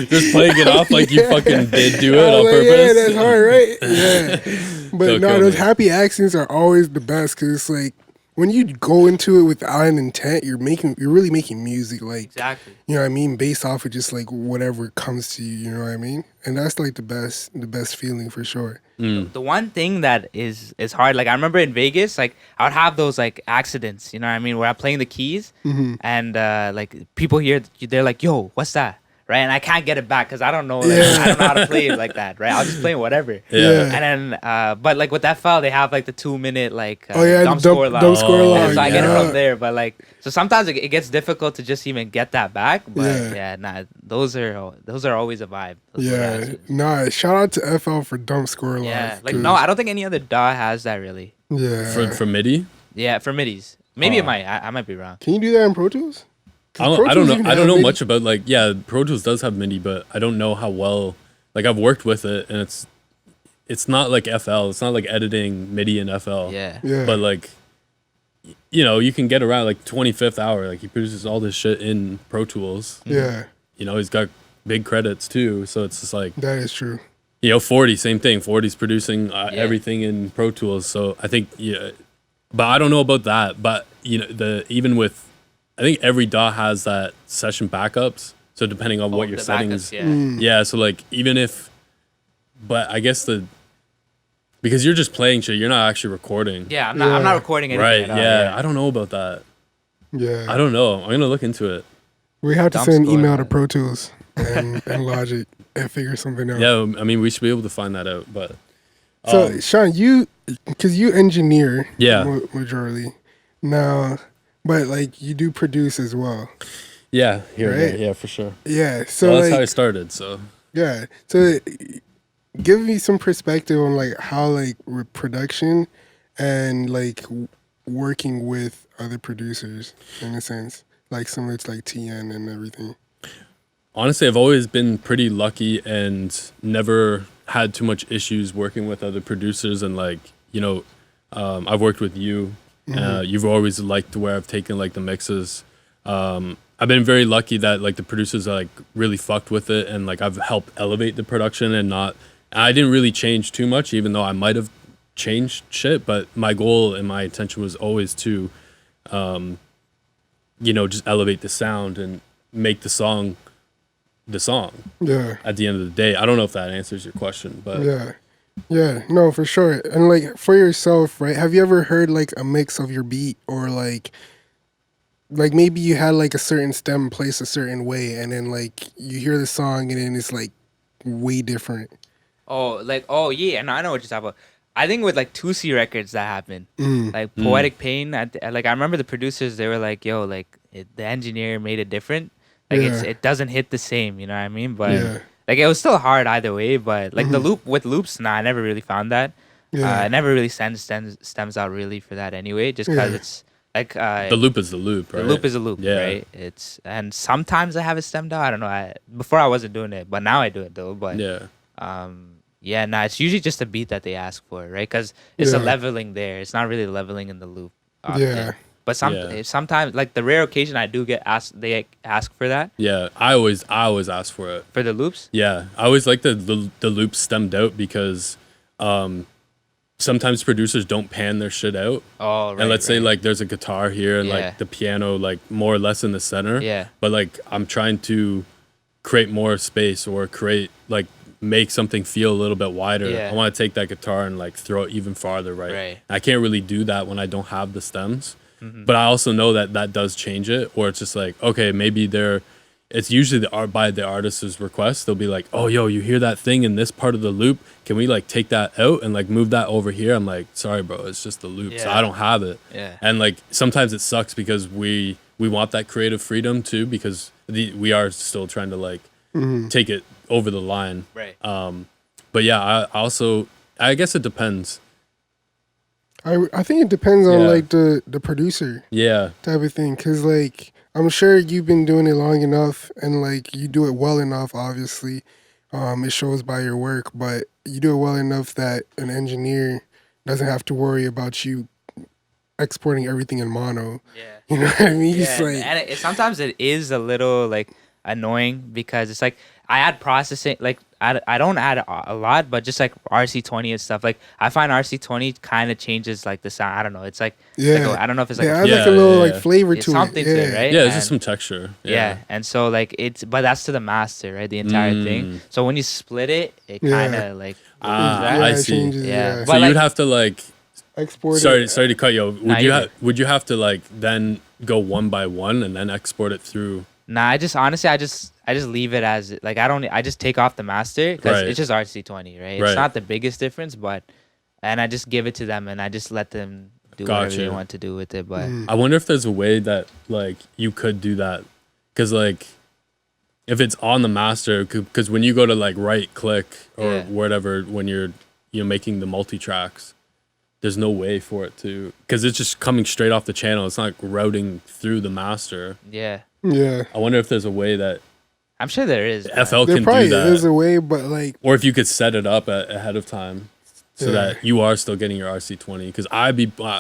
Speaker 4: just playing it off like you fucking did do it
Speaker 2: I
Speaker 4: on
Speaker 2: was like,
Speaker 4: purpose.
Speaker 2: yeah, that's hard, right? Yeah. But
Speaker 4: Don't
Speaker 2: no,
Speaker 4: kill
Speaker 2: those
Speaker 4: me.
Speaker 2: happy accents are always the best because it's like when you go into it without an intent, you're really making music, like
Speaker 1: Exactly.
Speaker 2: you know what I mean, based off of just like whatever comes to you. You know what I mean, and that's like the best feeling for sure.
Speaker 1: The one thing that is hard, like I remember in Vegas, like I would have those like accidents, you know what I mean, where I'm playing the keys and like people hear, they're like, "Yo, what's that?" Right, and I can't get it back because I don't know, like, I don't know how to play it like that, right? I'll just play whatever.
Speaker 2: Yeah.
Speaker 1: And then, but like with that file, they have like the 2 minute like
Speaker 2: dump score log.
Speaker 1: So I get it from there, but like so sometimes it gets difficult to just even get that back. But those are always a vibe.
Speaker 2: Shout out to FL for dump score log.
Speaker 1: Yeah, like no, I don't think any other DAW has that really.
Speaker 2: Yeah,
Speaker 4: for MIDI.
Speaker 1: Yeah, for midis. Maybe it might. I might be wrong.
Speaker 2: Can you do that in Pro Tools?
Speaker 4: I don't know. I don't know much about like Pro Tools does have MIDI, but I don't know how well. Like I've worked with it, and it's not like FL. It's not like editing MIDI in FL.
Speaker 1: Yeah.
Speaker 4: But like, you know, you can get around like 25th hour. Like he produces all this shit in Pro Tools.
Speaker 2: Yeah.
Speaker 4: You know, he's got big credits too, so it's just like
Speaker 2: that is true.
Speaker 4: You know, 40, same thing. 40's producing everything in Pro Tools, so I think but I don't know about that. But you know, I think every DAW has that session backups. So depending on what your settings, so like but I guess because you're just playing shit, you're not actually recording.
Speaker 1: Yeah, I'm not recording anything.
Speaker 4: Right? Yeah, I don't know about that.
Speaker 2: Yeah,
Speaker 4: I don't know. I'm gonna look into it.
Speaker 2: We have to send an email to Pro Tools and Logic and figure something out.
Speaker 4: Yeah, I mean, we should be able to find that out. But
Speaker 2: so Sean, because you engineer, majorly now. But like you do produce as well.
Speaker 4: Yeah,
Speaker 2: right?
Speaker 4: Yeah, for sure.
Speaker 2: Yeah, so
Speaker 4: that's how I started. So
Speaker 2: yeah, so give me some perspective on like how like with production and like working with other producers in a sense, like similar to like TN and everything.
Speaker 4: Honestly, I've always been pretty lucky and never had too much issues working with other producers. And like I've worked with you. You've always liked where I've taken like the mixes. I've been very lucky that like the producers like really fucked with it, and like I've helped elevate the production I didn't really change too much, even though I might have changed shit. But my goal and my intention was always to, just elevate the sound and make the song. Yeah. At the end of the day, I don't know if that answers your question, but
Speaker 2: yeah. Yeah, no, for sure. And like for yourself, right? Have you ever heard like a mix of your beat, or like maybe you had like a certain stem placed a certain way, and then like you hear the song and then it's like way different?
Speaker 1: Yeah, no, I know what you're talking about. I think with like Toosii records that happened, like Poetic Pain. I remember the producers, they were like, "Yo, like the engineer made it different. Like it doesn't hit the same." You know what I mean? But like it was still hard either way, but like the loop with loops, I never really found that. I never really stems out really for that anyway, just because it's like
Speaker 4: the loop is the loop, right?
Speaker 1: The loop is a loop, right? And sometimes I have it stemmed out. I don't know. Before I wasn't doing it, but now I do it though. But it's usually just a beat that they ask for, right? Because it's a leveling there. It's not really leveling in the loop. Often. But sometimes, like the rare occasion I do get asked, they ask for that.
Speaker 4: Yeah, I always ask for it.
Speaker 1: For the loops?
Speaker 4: Yeah, I always like the loops stemmed out because sometimes producers don't pan their shit out. Oh, right. And let's say like there's a guitar here and like the piano like more or less in the center. Yeah. But like I'm trying to create more space or make something feel a little bit wider. Yeah. I want to take that guitar and like throw it even farther, right? I can't really do that when I don't have the stems. But I also know that does change it, or it's just like, okay, maybe it's usually by the artist's request. They'll be like, oh, yo, you hear that thing in this part of the loop? Can we like take that out and like move that over here? I'm like, sorry, bro, it's just the loop, so I don't have it. Yeah. And like sometimes it sucks because we want that creative freedom too, because we are still trying to like take it over the line. Right. But yeah, I guess it depends.
Speaker 2: I think it depends on like the producer type of thing, because like I'm sure you've been doing it long enough and like you do it well enough, obviously it shows by your work, but you do it well enough that an engineer doesn't have to worry about you exporting everything in mono. You know what I mean?
Speaker 1: And sometimes it is a little like annoying because it's like I add processing, like I don't add a lot, but just like RC20 and stuff. Like I find RC20 kind of changes like the sound. I don't know. It's like I don't know if it's like
Speaker 2: adds like a little like flavor to
Speaker 1: something
Speaker 2: it.
Speaker 1: to it, right?
Speaker 4: Yeah, it's just some texture.
Speaker 1: Yeah. And so like but that's to the master, right? The entire thing. So when you split it, it kind of like
Speaker 4: I see.
Speaker 2: Changes,
Speaker 1: yeah.
Speaker 4: So
Speaker 1: But
Speaker 4: you'd have to like
Speaker 2: export
Speaker 4: sorry
Speaker 2: it.
Speaker 4: to cut you. Would you have to like then go one by one and then export it through?
Speaker 1: Nah, I just leave it as like I just take off the master because it's just RC20, right? It's not the biggest difference, and I just give it to them and I just let them do whatever they want to do with it. But
Speaker 4: I wonder if there's a way that like you could do that, because like if it's on the master, because when you go to like right click or whatever when you're making the multi tracks, there's no way for it to, because it's just coming straight off the channel. It's not routing through the master.
Speaker 1: Yeah.
Speaker 4: I wonder if there's a way that
Speaker 1: I'm sure there is.
Speaker 4: FL
Speaker 2: There
Speaker 4: can
Speaker 2: probably
Speaker 4: do that.
Speaker 2: is a way, but like,
Speaker 4: or if you could set it up ahead of time so that you are still getting your RC20. Because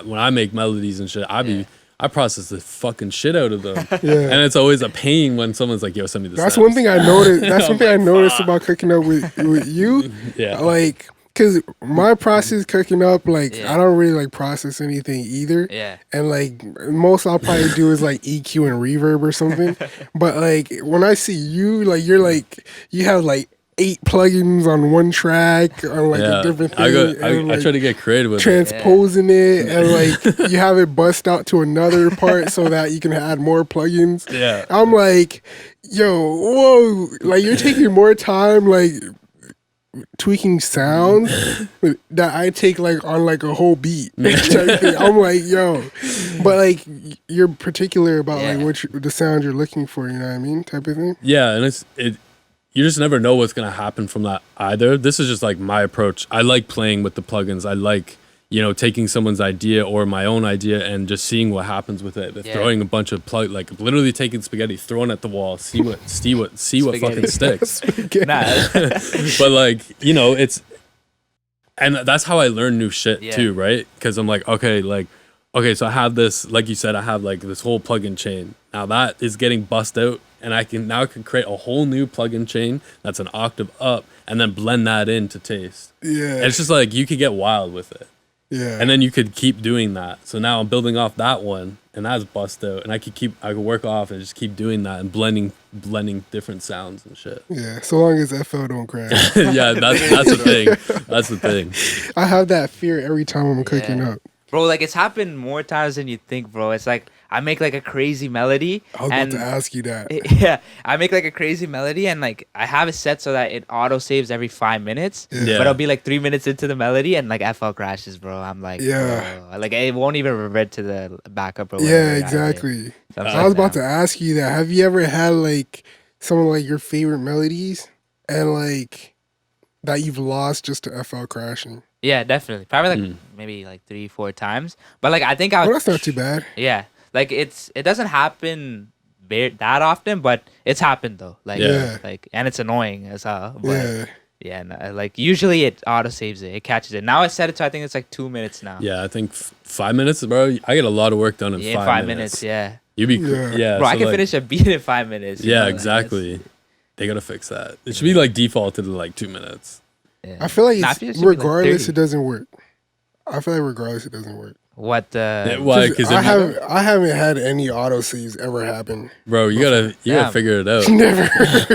Speaker 4: when I make melodies and shit, I process the fucking shit out of them. And it's always a pain when someone's like, yo, send me this.
Speaker 2: That's one thing I noticed. That's one thing I noticed about cooking up with you. Like, because my process cooking up, like, I don't really like process anything either. And like, most I'll probably do is like EQ and reverb or something. But like, when I see you, like, you're like, you have like 8 plugins on one track on like a different thing.
Speaker 4: I try to get creative with
Speaker 2: transposing it and like you have it bust out to another part so that you can add more plugins. I'm like, yo, whoa, like you're taking more time like tweaking sounds that I take like on like a whole beat. I'm like, yo, but like you're particular about like the sound you're looking for, you know what I mean, type of thing.
Speaker 4: Yeah, and you just never know what's gonna happen from that either. This is just like my approach. I like playing with the plugins. I like, taking someone's idea or my own idea and just seeing what happens with it. Throwing a bunch of like literally taking spaghetti, throwing it at the wall, see what fucking sticks. But like, it's, and that's how I learn new shit too, right? Because I'm like, okay, so I have this, like you said, I have like this whole plugin chain. Now that is getting bust out, and I can create a whole new plugin chain that's an octave up, and then blend that in to taste. And it's just like you could get wild with it. And then you could keep doing that. So now I'm building off that one, and that's bust out, and I could work off and just keep doing that and blending different sounds and shit.
Speaker 2: Yeah, so long as FL don't crash.
Speaker 4: Yeah, that's the thing. That's the thing.
Speaker 2: I have that fear every time I'm cooking up.
Speaker 1: Bro, like it's happened more times than you think, bro. It's like I make like a crazy melody.
Speaker 2: I was about to ask you that.
Speaker 1: Yeah, I make like a crazy melody and like I have it set so that it auto saves every 5 minutes. But it'll be like 3 minutes into the melody and like FL crashes, bro. I'm like, bro. Like it won't even revert to the backup or whatever.
Speaker 2: Yeah, exactly. So I was about to ask you that. Have you ever had like some of like your favorite melodies and like that you've lost just to FL crashing?
Speaker 1: Yeah, definitely. Probably like maybe like 3-4 times. But like I think I would.
Speaker 2: Oh, that's not too bad.
Speaker 1: Yeah, like it doesn't happen that often, but it's happened though. Like like, and it's annoying as hell. But like usually it auto saves it. It catches it. Now I set it to I think it's like 2 minutes now.
Speaker 4: Yeah, I think 5 minutes, bro. I get a lot of work done in 5 minutes.
Speaker 1: Yeah.
Speaker 4: You'd be bro.
Speaker 1: So I can finish a beat in 5 minutes.
Speaker 4: Yeah, exactly. They gotta fix that. It should be like defaulted to like 2 minutes.
Speaker 2: Yeah. I feel like regardless, it doesn't work. I feel like regardless, it doesn't work.
Speaker 1: What?
Speaker 4: Why? Because
Speaker 2: I haven't had any auto saves ever happen.
Speaker 4: Bro, you gotta figure it out.
Speaker 2: Never.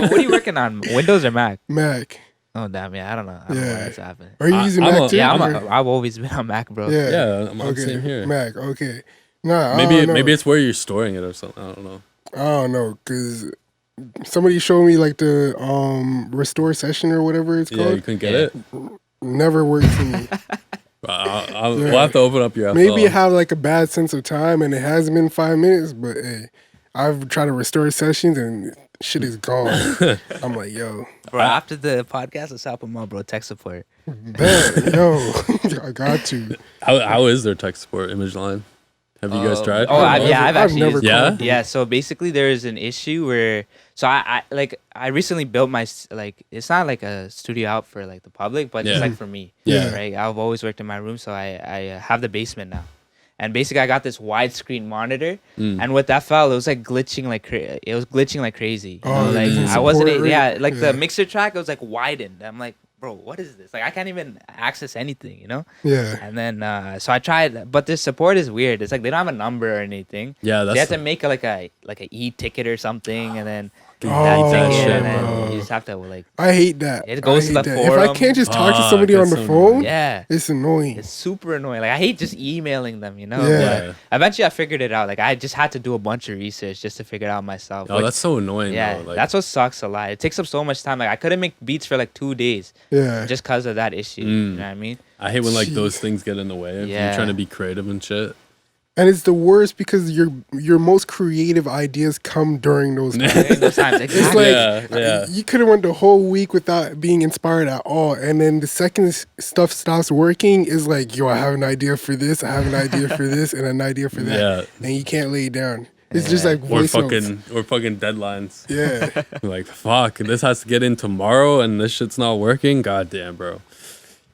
Speaker 1: What are you working on? Windows or Mac?
Speaker 2: Mac.
Speaker 1: Oh damn! Yeah, I don't know. I don't know why that's happening.
Speaker 2: Are you using Mac too?
Speaker 1: Yeah, I've always been on Mac, bro.
Speaker 4: Yeah, I'm on the same here.
Speaker 2: Mac. Okay. Nah.
Speaker 4: Maybe it's where you're storing it or something. I don't know.
Speaker 2: I don't know, because somebody showed me like the restore session or whatever it's called.
Speaker 4: Yeah, you couldn't get it?
Speaker 2: Never worked for me.
Speaker 4: We'll have to open up your FL.
Speaker 2: Maybe I have like a bad sense of time and it hasn't been 5 minutes, but hey, I've tried to restore sessions and shit is gone. I'm like, yo.
Speaker 1: Bro, after the podcast, let's help them out, bro. Tech support.
Speaker 2: Man, yo, I got to.
Speaker 4: How is their tech support image line? Have you guys tried?
Speaker 1: I've actually
Speaker 2: never
Speaker 1: used it. Yeah, so basically there's an issue where I recently built my it's not like a studio out for like the public, but just like for me.
Speaker 2: Yeah.
Speaker 1: Right. I've always worked in my room, so I have the basement now. And basically, I got this widescreen monitor, and with that file, it was like glitching like crazy. You know, like I wasn't, the mixer track, it was like widened. I'm like, bro, what is this? Like I can't even access anything, you know?
Speaker 2: Yeah.
Speaker 1: And then so I tried, but the support is weird. It's like they don't have a number or anything.
Speaker 4: Yeah,
Speaker 1: they have to make like a e-ticket or something, and then
Speaker 2: that
Speaker 1: ticket,
Speaker 2: shit,
Speaker 1: and then
Speaker 2: bro.
Speaker 1: you just have to like.
Speaker 2: I hate that.
Speaker 1: It goes to the forum.
Speaker 2: If I can't just talk to somebody on the phone, it's annoying.
Speaker 1: It's super annoying. Like I hate just emailing them, you know.
Speaker 2: Yeah.
Speaker 1: But eventually, I figured it out. Like I just had to do a bunch of research just to figure it out myself.
Speaker 4: Oh, that's so annoying.
Speaker 1: Yeah,
Speaker 4: though. Like,
Speaker 1: that's what sucks a lot. It takes up so much time. Like I couldn't make beats for like 2 days.
Speaker 2: Yeah.
Speaker 1: Just because of that issue. You know what I mean?
Speaker 4: I hate when like those things get in the way. If you're trying to be creative and shit.
Speaker 2: And it's the worst because your most creative ideas come during those times.
Speaker 1: Exactly.
Speaker 2: It's like you could have went the whole week without being inspired at all, and then the second stuff stops working, is like, yo, I have an idea for this, I have an idea for this, and an idea for that, and you can't lay it down. It's just like voice notes.
Speaker 4: Or fucking deadlines.
Speaker 2: Yeah.
Speaker 4: Like, fuck, this has to get in tomorrow, and this shit's not working. God damn, bro.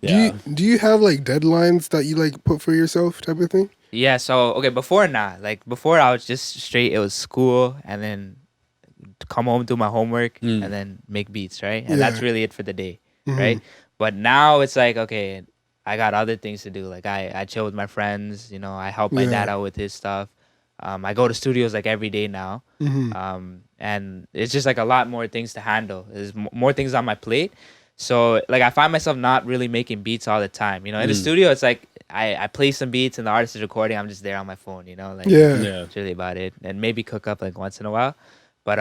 Speaker 4: Yeah.
Speaker 2: Do you have like deadlines that you like put for yourself, type of thing?
Speaker 1: Yeah, so okay, before I was just straight, it was school and then come home, do my homework and then make beats, right? And that's really it for the day, right? But now it's like, okay, I got other things to do. Like I chill with my friends, you know, I help my dad out with his stuff. I go to studios like every day now. And it's just like a lot more things to handle. There's more things on my plate. So like I find myself not really making beats all the time. You know, in the studio, it's like I play some beats and the artist is recording. I'm just there on my phone. You know, like that's really about it. And maybe cook up like once in a while. But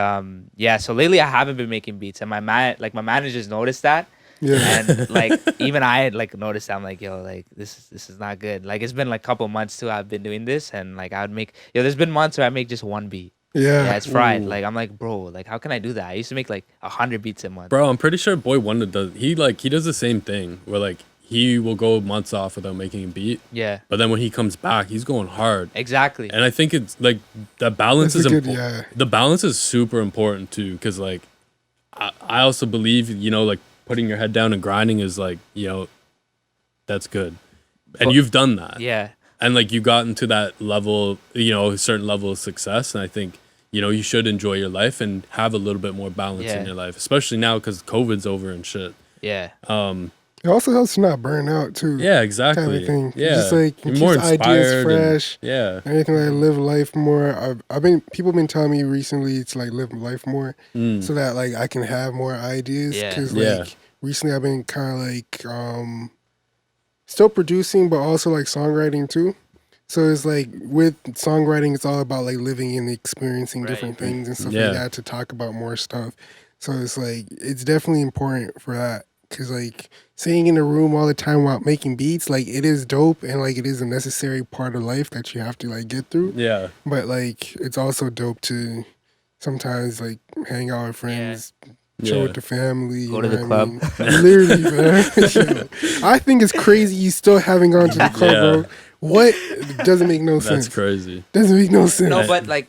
Speaker 1: so lately I haven't been making beats, and my managers noticed that. Yeah. And like even I had like noticed that. I'm like, yo, like this is not good. Like it's been like a couple months too I've been doing this, and like I would make there's been months where I make just one beat. Yeah, it's fried. Like I'm like, bro, like how can I do that? I used to make like 100 beats a month.
Speaker 4: Bro, I'm pretty sure Boy Wonder does. He does the same thing where like he will go months off without making a beat.
Speaker 1: Yeah.
Speaker 4: But then when he comes back, he's going hard.
Speaker 1: Exactly.
Speaker 4: And I think it's like the balance is important. The balance is super important too, because like I also believe, you know, like putting your head down and grinding is like, you know, that's good. And you've done that.
Speaker 1: Yeah.
Speaker 4: And like you got into that level, you know, a certain level of success. And I think, you know, you should enjoy your life and have a little bit more balance in your life, especially now because COVID's over and shit.
Speaker 1: Yeah.
Speaker 2: It also helps to not burn out too.
Speaker 4: Yeah, exactly.
Speaker 2: Kind of thing.
Speaker 4: Yeah.
Speaker 2: Just like
Speaker 4: you're more
Speaker 2: keeps ideas fresh.
Speaker 4: And
Speaker 2: everything, like live life more. People been telling me recently to like live life more, so that like I can have more ideas. Because like recently I've been kind of like still producing, but also like songwriting too. So it's like with songwriting, it's all about like living and experiencing different things and stuff like that to talk about more stuff. So it's like it's definitely important for that, because like sitting in a room all the time while making beats, like it is dope and like it is a necessary part of life that you have to like get through. Yeah. But like it's also dope to sometimes like hang out with friends. Chill with the family.
Speaker 1: Go to the club.
Speaker 2: Literally, man. I think it's crazy you still haven't gone to the club, bro. What? Doesn't make no sense.
Speaker 4: That's crazy.
Speaker 2: Doesn't make no sense.
Speaker 1: No, but like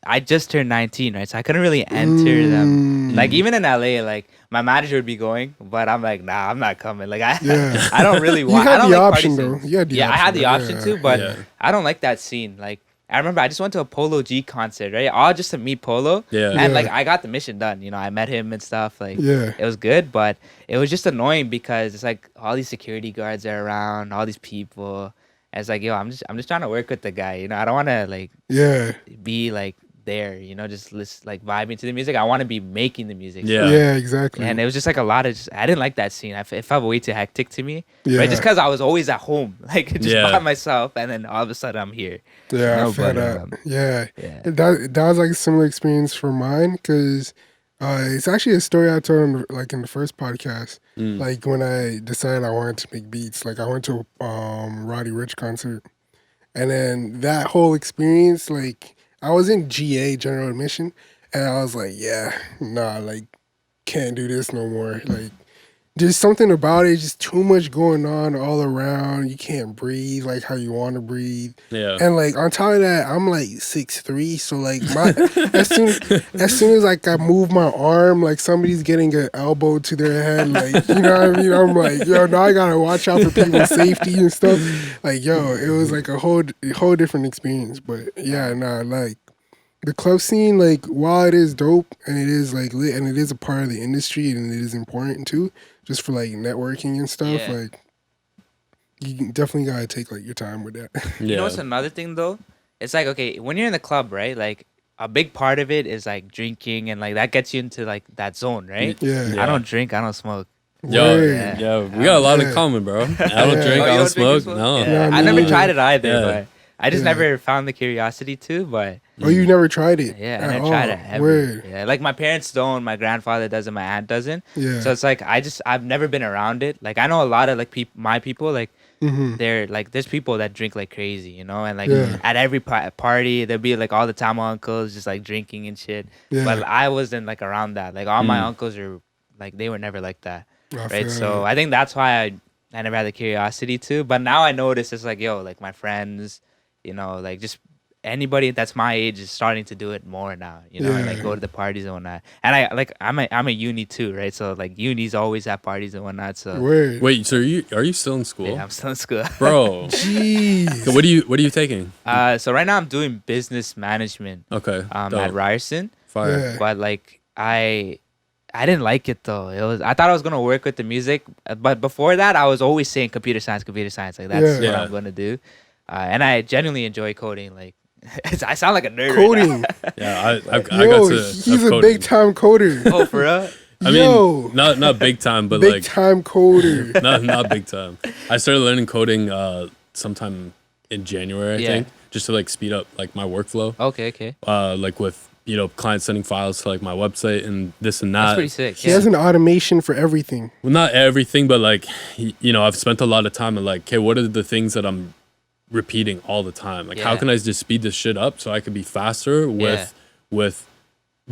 Speaker 1: I just turned 19, right? So I couldn't really enter them. Like even in LA, like my manager would be going, but I'm like, nah, I'm not coming. Like I don't really want.
Speaker 2: You had
Speaker 1: I don't
Speaker 2: the
Speaker 1: like
Speaker 2: option though. You had the option,
Speaker 1: I had the option too, but I don't like that scene. Like I remember I just went to a Polo G concert, right? All just to meet Polo. And like I got the mission done. You know, I met him and stuff. Like it was good, but it was just annoying because it's like all these security guards are around, all these people. And it's like, yo, I'm just trying to work with the guy. You know, I don't want to like be like there, you know, just like vibing to the music. I want to be making the music.
Speaker 2: Yeah, exactly.
Speaker 1: And it was just like a lot of I didn't like that scene. It felt way too hectic to me. Right? Just because I was always at home, like just by myself, and then all of a sudden I'm here.
Speaker 2: Yeah, I feel that. That was like a similar experience for mine, because it's actually a story I told like in the first podcast. Like when I decided I wanted to make beats, like I went to a Roddy Ricch concert, and then that whole experience, like I was in GA, general admission, and I was like, like can't do this no more. Like there's something about it, just too much going on all around. You can't breathe like how you want to breathe.
Speaker 4: Yeah.
Speaker 2: And like on top of that, I'm like 6'3", so like as soon as like I move my arm, like somebody's getting an elbow to their head, like you know what I mean? I'm like, yo, now I gotta watch out for people's safety and stuff. Like, yo, it was like a whole different experience. But yeah, nah, like the club scene, like while it is dope and it is like lit and it is a part of the industry and it is important too, just for like networking and stuff, like you definitely gotta take like your time with that.
Speaker 1: You know what's another thing though? It's like, okay, when you're in the club, right? Like a big part of it is like drinking and like that gets you into like that zone, right?
Speaker 2: Yeah.
Speaker 1: I don't drink, I don't smoke.
Speaker 4: Yo, we got a lot in common, bro. I don't drink, I don't smoke. No.
Speaker 1: I never tried it either, but I just never found the curiosity to, but...
Speaker 2: Oh, you never tried it?
Speaker 1: Yeah, I never tried it ever. Yeah, like my parents don't, my grandfather doesn't, my aunt doesn't. Yeah. So it's like, I've never been around it. Like I know a lot of like my people, like they're like, there's people that drink like crazy, you know? And like at every party, there'll be like all the Tama uncles just like drinking and shit. Yeah. But I wasn't like around that. Like all my uncles are like, they were never like that. Right? So I think that's why I never had the curiosity to. But now I notice it's like, yo, like my friends... You know, like just anybody that's my age is starting to do it more now. You know, and like go to the parties and whatnot. And I'm a uni too, right? So like unis always have parties and whatnot. So
Speaker 4: wait, so are you still in school?
Speaker 1: Yeah, I'm still in school,
Speaker 4: bro. Jeez. So what are you taking?
Speaker 1: So right now I'm doing business management.
Speaker 4: Okay.
Speaker 1: At Ryerson.
Speaker 4: Fire.
Speaker 1: Yeah. But like I didn't like it though. I thought I was gonna work with the music, but before that I was always saying computer science. Like that's what I'm gonna do. And I genuinely enjoy coding. Like, I sound like a nerd.
Speaker 2: Coding.
Speaker 1: Right
Speaker 4: yeah, I got to.
Speaker 2: He's a big time coder.
Speaker 1: Oh, for real?
Speaker 4: I mean, not big time, but
Speaker 2: big time coder.
Speaker 4: not big time. I started learning coding sometime in January, I think, just to like speed up like my workflow.
Speaker 1: Okay.
Speaker 4: Like with clients sending files to like my website and this and that.
Speaker 1: That's pretty sick.
Speaker 2: He has an automation for everything.
Speaker 4: Well, not everything, but like I've spent a lot of time and like, okay, what are the things that I'm repeating all the time? Like, how can I just speed this shit up so I can be faster with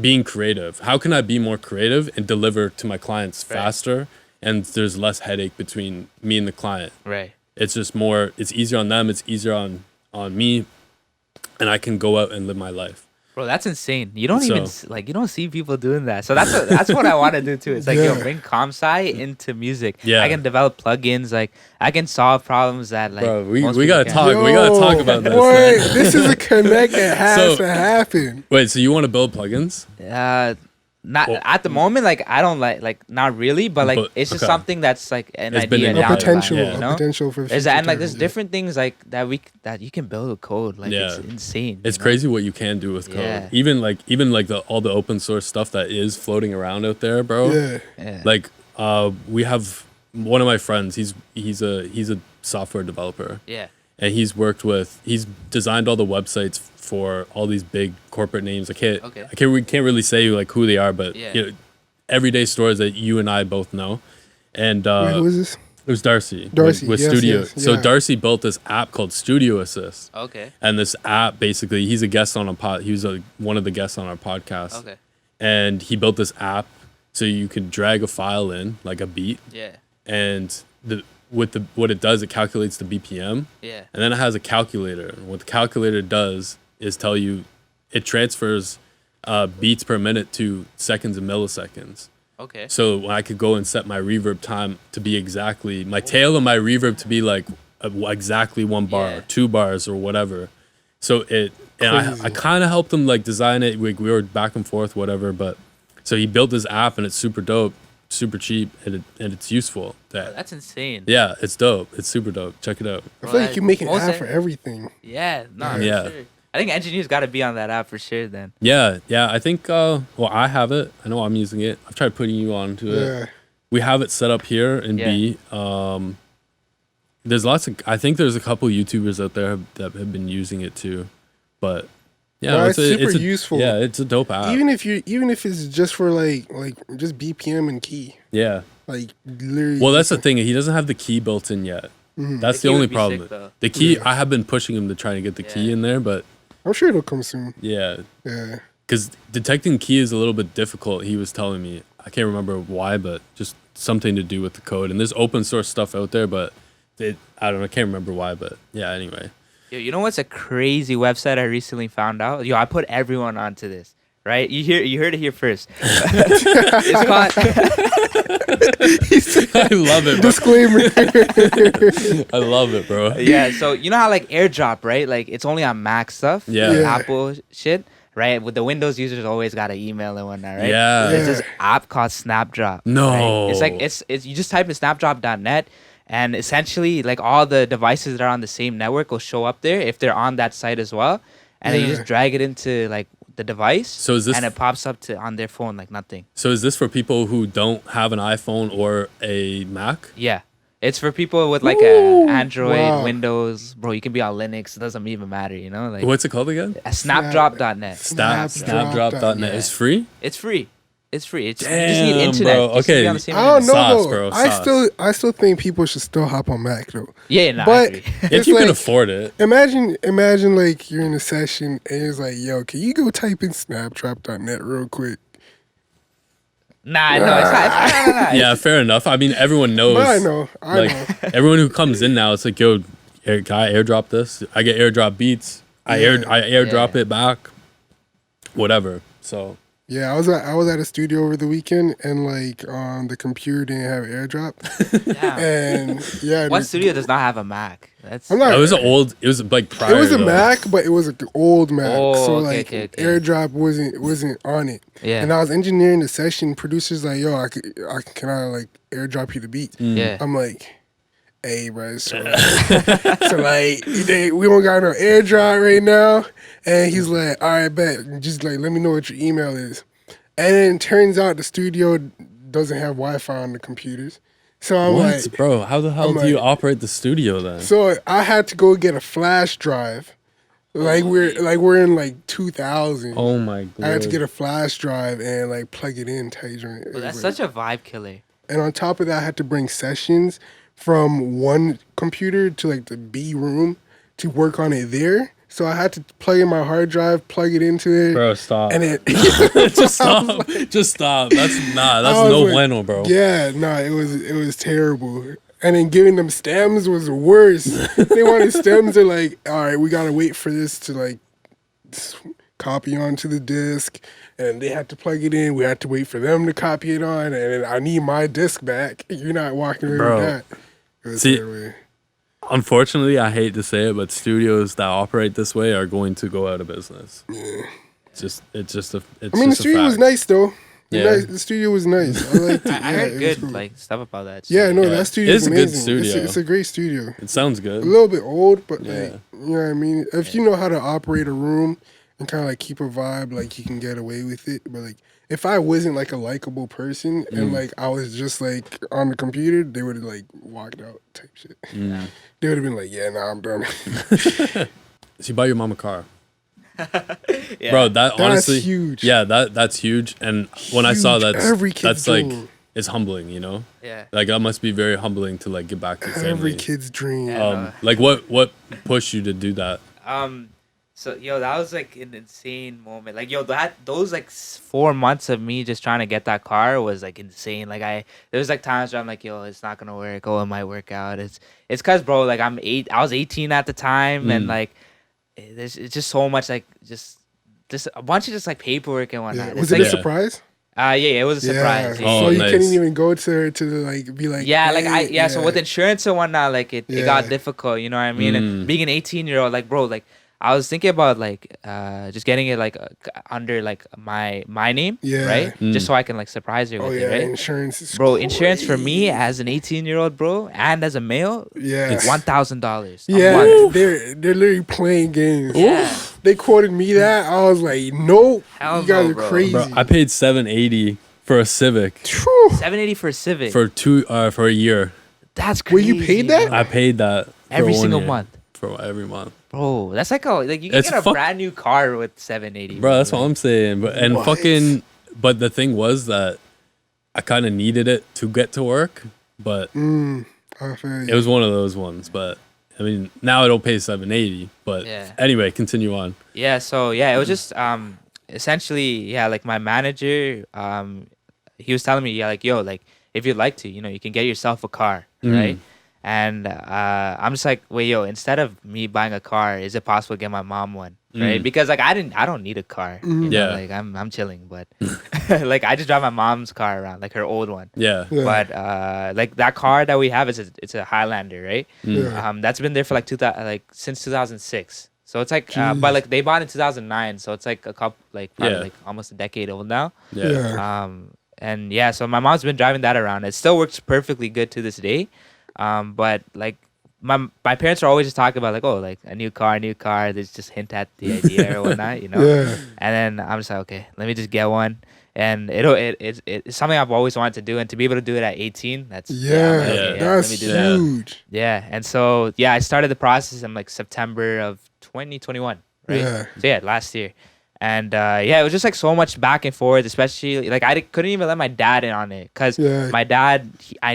Speaker 4: being creative? How can I be more creative and deliver to my clients faster? And there's less headache between me and the client.
Speaker 1: Right.
Speaker 4: It's just more. It's easier on them. It's easier on me, and I can go out and live my life.
Speaker 1: Bro, that's insane. You don't even like you don't see people doing that. So that's what I want to do too. It's like yo, bring comp-sci into music. Yeah, I can develop plugins. Like I can solve problems that like.
Speaker 4: Bro, we gotta talk. We gotta talk about this.
Speaker 2: Wait, this is a connect that has to happen.
Speaker 4: Wait, so you want to build plugins?
Speaker 1: Not at the moment. Like I don't like not really, but like it's just something that's like an idea.
Speaker 2: A potential,
Speaker 1: you know?
Speaker 2: A potential for.
Speaker 1: There's different things like that you can build with code. Like it's insane.
Speaker 4: It's crazy what you can do with code. Yeah. Even like all the open source stuff that is floating around out there, bro. Yeah. Like we have one of my friends. He's a software developer.
Speaker 1: Yeah.
Speaker 4: And he's designed all the websites for all these big corporate names. We can't really say like who they are, but everyday stores that you and I both know. And
Speaker 2: who is this?
Speaker 4: It was Darcy.
Speaker 2: With
Speaker 4: Studio.
Speaker 2: Yes,
Speaker 4: so Darcy built this app called Studio Assist.
Speaker 1: Okay.
Speaker 4: And this app basically, he's a guest on he was one of the guests on our podcast.
Speaker 1: Okay.
Speaker 4: And he built this app so you could drag a file in like a beat.
Speaker 1: Yeah.
Speaker 4: And what it does, it calculates the BPM.
Speaker 1: Yeah.
Speaker 4: And then it has a calculator. And what the calculator does is tell you, it transfers beats per minute to seconds and milliseconds.
Speaker 1: Okay.
Speaker 4: So I could go and set my reverb time to be exactly, my tail and my reverb to be like exactly 1 bar, or 2 bars or whatever. So I kind of helped him like design it. We were back and forth, whatever. But so he built this app and it's super dope, super cheap, and it's useful.
Speaker 1: That's insane.
Speaker 4: Yeah, it's dope. It's super dope. Check it out.
Speaker 2: I feel like you make an app for everything.
Speaker 1: Yeah, no, yeah. Sure. I think engineers got to be on that app for sure. Then.
Speaker 4: Yeah. I think. Well, I have it. I know I'm using it. I've tried putting you onto it. We have it set up here in B. There's lots of. I think there's a couple YouTubers out there that have been using it too, but. Yeah,
Speaker 2: it's super useful.
Speaker 4: Yeah, it's a dope app.
Speaker 2: Even if it's just for like just BPM and key.
Speaker 4: Yeah.
Speaker 2: Like literally.
Speaker 4: Well, that's the thing. He doesn't have the key built in yet. Mm-hmm. That's the only problem. Sick, the key, I have been pushing him to try to get the key in there, but
Speaker 2: I'm sure it'll come soon.
Speaker 4: Yeah.
Speaker 2: Yeah.
Speaker 4: Because detecting key is a little bit difficult. He was telling me. I can't remember why, but just something to do with the code. And there's open source stuff out there, but I don't know. I can't remember why, but yeah. Anyway.
Speaker 1: Yo, you know what's a crazy website I recently found out? Yo, I put everyone onto this. Right? You heard it here first. It's called.
Speaker 4: I love it, bro.
Speaker 2: Disclaimer.
Speaker 4: I love it, bro.
Speaker 1: Yeah. So you know how like AirDrop, right? Like it's only on Mac stuff.
Speaker 4: Yeah.
Speaker 1: Apple shit, right? With the Windows users always got an email and whatnot, right?
Speaker 4: Yeah.
Speaker 1: There's this app called Snapdrop.
Speaker 4: No.
Speaker 1: Right? It's like it's you just type in snapdrop.net. And essentially, like all the devices that are on the same network will show up there if they're on that site as well. And then you just drag it into like the device.
Speaker 4: So is this,
Speaker 1: and it pops up on their phone like nothing.
Speaker 4: So is this for people who don't have an iPhone or a Mac?
Speaker 1: Yeah. It's for people with like a Android,
Speaker 2: Wow.
Speaker 1: Windows. Bro, you can be on Linux. It doesn't even matter, you know? Like
Speaker 4: What's it called again?
Speaker 1: Snapdrop.net.
Speaker 4: Snapdrop.net. It's free?
Speaker 1: It's free. It's free. It's,
Speaker 4: Damn,
Speaker 1: you just need internet.
Speaker 4: bro.
Speaker 1: Just to be
Speaker 4: Okay.
Speaker 1: on the same
Speaker 2: I don't
Speaker 1: internet.
Speaker 2: know
Speaker 4: Sauce,
Speaker 2: though.
Speaker 4: bro,
Speaker 2: I still think people should still hop on Mac though.
Speaker 1: Yeah, nah, I
Speaker 2: But
Speaker 1: agree.
Speaker 4: If
Speaker 2: it's
Speaker 4: you can
Speaker 2: like-
Speaker 4: afford it.
Speaker 2: Imagine like you're in a session and it's like, yo, can you go type in snapdrop.net real quick?
Speaker 1: Nah, no, it's not.
Speaker 4: Yeah, fair enough. I mean, everyone knows.
Speaker 2: But I know.
Speaker 4: Everyone who comes in now, it's like, yo, can I airdrop this? I get airdrop beats. I airdrop it back. Whatever. So
Speaker 2: Yeah, I was at a studio over the weekend and like the computer didn't have AirDrop.
Speaker 1: Yeah.
Speaker 2: And yeah,
Speaker 1: What studio does not have a Mac? That's
Speaker 2: I'm not.
Speaker 4: it was like prior.
Speaker 2: It was a
Speaker 4: though.
Speaker 2: Mac, but it was an old Mac.
Speaker 1: Oh,
Speaker 2: so
Speaker 1: okay,
Speaker 2: like
Speaker 1: okay.
Speaker 2: AirDrop wasn't on it.
Speaker 1: Yeah.
Speaker 2: And I was engineering the session. Producers like, yo, can I like AirDrop you the beat?
Speaker 1: Yeah.
Speaker 2: I'm like, hey, bro. So like, we don't got no AirDrop right now. And he's like, all right, bet. Just like, let me know what your email is. And then it turns out the studio doesn't have Wi-Fi on the computers. So I'm
Speaker 4: What,
Speaker 2: like,
Speaker 4: bro? How the hell
Speaker 2: I'm
Speaker 4: do you
Speaker 2: like-
Speaker 4: operate the studio then?
Speaker 2: so I had to go get a flash drive. Like we're in like 2000.
Speaker 4: Oh my god!
Speaker 2: I had to get a flash drive and like plug it in tight joint.
Speaker 1: Well, that's such a vibe killer.
Speaker 2: And on top of that, I had to bring sessions from one computer to like the B room to work on it there. So I had to plug in my hard drive, plug it into it.
Speaker 4: Bro, stop.
Speaker 2: And it
Speaker 4: Just stop. Just stop. That's
Speaker 2: I
Speaker 4: no
Speaker 2: was like,
Speaker 4: bueno, bro.
Speaker 2: Yeah, no, it was terrible. And then giving them stems was worse. They wanted stems. They're like, all right, we gotta wait for this to like copy onto the disc, and they had to plug it in. We had to wait for them to copy it on, and then I need my disc back. You're not walking away
Speaker 4: Bro.
Speaker 2: with that. It was
Speaker 4: See,
Speaker 2: terrible.
Speaker 4: Unfortunately, I hate to say it, but studios that operate this way are going to go out of business.
Speaker 2: Yeah.
Speaker 4: It's just a. It's
Speaker 2: I mean, the
Speaker 4: just a
Speaker 2: studio was
Speaker 4: fact.
Speaker 2: nice though.
Speaker 4: Yeah.
Speaker 2: The studio was nice. I liked it.
Speaker 1: I heard
Speaker 2: it was
Speaker 1: good
Speaker 2: cool.
Speaker 1: like stuff about that.
Speaker 2: Yeah, no,
Speaker 4: Yeah.
Speaker 2: that studio is
Speaker 4: It's a good
Speaker 2: amazing.
Speaker 4: studio.
Speaker 2: It's a great studio.
Speaker 4: It sounds
Speaker 2: A
Speaker 4: good.
Speaker 2: little bit old, but
Speaker 4: Yeah.
Speaker 2: like, you know what I mean? If you know how to operate a room and kind of like keep a vibe, like you can get away with it. But like, if I wasn't like a likable person and like I was just like on the computer, they would have like walked out type shit. They would have been like, yeah, nah, I'm done.
Speaker 4: So you buy your mom a car,
Speaker 1: Yeah.
Speaker 4: bro. That honestly,
Speaker 2: huge.
Speaker 4: Yeah, that's huge. And when I saw
Speaker 2: Huge.
Speaker 4: that,
Speaker 2: Every kid's
Speaker 4: that's like
Speaker 2: dream.
Speaker 4: it's humbling, you know.
Speaker 1: Yeah.
Speaker 4: Like that must be very humbling to like get back to family.
Speaker 2: Every kid's dream.
Speaker 1: Yeah.
Speaker 4: Like what pushed you to do that?
Speaker 1: So yo, that was like an insane moment. Like yo, those like 4 months of me just trying to get that car was like insane. Like there was like times where I'm like, yo, it's not gonna work. Oh, it might work out. It's cause bro, like I was 18 at the time, and like it's just so much like just a bunch of just like paperwork and whatnot.
Speaker 2: Yeah.
Speaker 1: It's
Speaker 2: Was it
Speaker 1: like,
Speaker 2: a surprise?
Speaker 1: yeah, it was a surprise.
Speaker 2: Yeah.
Speaker 1: Yeah.
Speaker 4: Oh,
Speaker 2: So you
Speaker 4: nice.
Speaker 2: couldn't even go to her to like be like,
Speaker 1: Yeah, like
Speaker 2: hey,
Speaker 1: so with insurance and whatnot, like it got
Speaker 2: Yeah.
Speaker 1: difficult, you know what I mean? And being an 18-year-old, like bro, like I was thinking about like just getting it like under like my name,
Speaker 2: Yeah.
Speaker 1: right? Just so I can like surprise her
Speaker 2: Oh
Speaker 1: with
Speaker 2: yeah,
Speaker 1: it, right?
Speaker 2: insurance is
Speaker 1: Bro, insurance for me
Speaker 2: crazy.
Speaker 1: as an 18-year-old, bro, and as a male,
Speaker 2: Yeah.
Speaker 1: it's $1,000.
Speaker 2: Yeah, they're literally playing games.
Speaker 1: Yeah.
Speaker 2: They quoted me that. I was like, nope,
Speaker 1: Hell
Speaker 2: you guys
Speaker 1: no,
Speaker 2: are
Speaker 1: bro.
Speaker 2: crazy.
Speaker 4: Bro, I paid $780 for a Civic
Speaker 2: Phew.
Speaker 1: $780 for a Civic.
Speaker 4: for a year.
Speaker 1: That's
Speaker 2: Wait,
Speaker 1: crazy.
Speaker 2: you paid that?
Speaker 1: bro.
Speaker 4: I paid that for
Speaker 1: Every
Speaker 4: 1
Speaker 1: single
Speaker 4: year.
Speaker 1: month.
Speaker 4: For every month.
Speaker 1: Bro, that's like you can
Speaker 4: It's
Speaker 1: get a
Speaker 4: fuck-
Speaker 1: brand new car with $780.
Speaker 4: Bro, that's what I'm saying. But
Speaker 2: What?
Speaker 4: the thing was that I kind of needed it to get to work, but
Speaker 2: I feel
Speaker 4: it
Speaker 2: you.
Speaker 4: was one of those ones. But I mean, now I don't pay $780. But
Speaker 1: Yeah.
Speaker 4: anyway, continue on.
Speaker 1: Yeah, so yeah, it was just essentially like my manager he was telling me, yeah, like, yo, like, if you'd like to, you know, you can get yourself a car, right? And I'm just like, wait, yo, instead of me buying a car, is it possible to get my mom one, right? Because like I don't need a car, you know, like I'm chilling, but like I just drive my mom's car around, like her old one.
Speaker 4: Yeah.
Speaker 1: But like that car that we have it's a Highlander, right? That's been there for like since 2006. So it's like, but like they bought in 2009, so it's like a couple, like probably like almost a decade old now. And yeah, so my mom's been driving that around. It still works perfectly good to this day. But like my parents are always just talking about like, oh, like a new car. They just hint at the idea or whatnot, you know. And then I'm just like, okay, let me just get one. And it's something I've always wanted to do, and to be able to do it at 18, that's
Speaker 2: that's
Speaker 1: let me do that.
Speaker 2: huge.
Speaker 1: Yeah, and so I started the process in like September of 2021, right? So yeah, last year. And it was just like so much back and forth, especially like I couldn't even let my dad in on it because my dad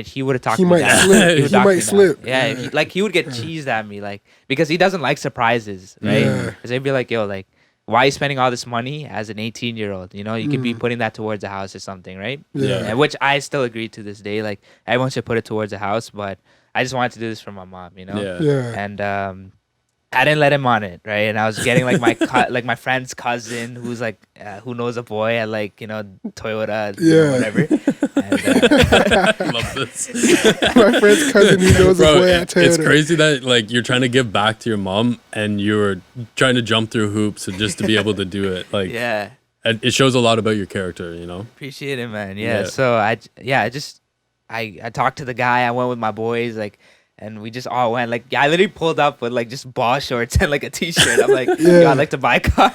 Speaker 1: he would have talked.
Speaker 2: He
Speaker 1: me
Speaker 2: might
Speaker 1: down.
Speaker 2: slip. He might slip.
Speaker 1: Yeah, he would get cheesed at me like because he doesn't like surprises, right? Because they'd be like, yo, like why are you spending all this money as an 18-year-old? You know, you could be putting that towards a house or something, right? And which I still agree to this day. Like everyone should put it towards a house, but I just wanted to do this for my mom, you know. And I didn't let him on it, right? And I was getting like my friend's cousin who's like who knows a boy at like, you know, Toyota, whatever. And,
Speaker 4: Love this.
Speaker 2: My friend's cousin who knows a boy at Toyota.
Speaker 4: It's crazy that like you're trying to give back to your mom and you're trying to jump through hoops just to be able to do it. Like and it shows a lot about your character, you know.
Speaker 1: Appreciate it, man. So I talked to the guy. I went with my boys, like. And we just all went, like, I literally pulled up with, like, just ball shorts and, like, a T-shirt. I'm like, yo, I'd like to buy a car.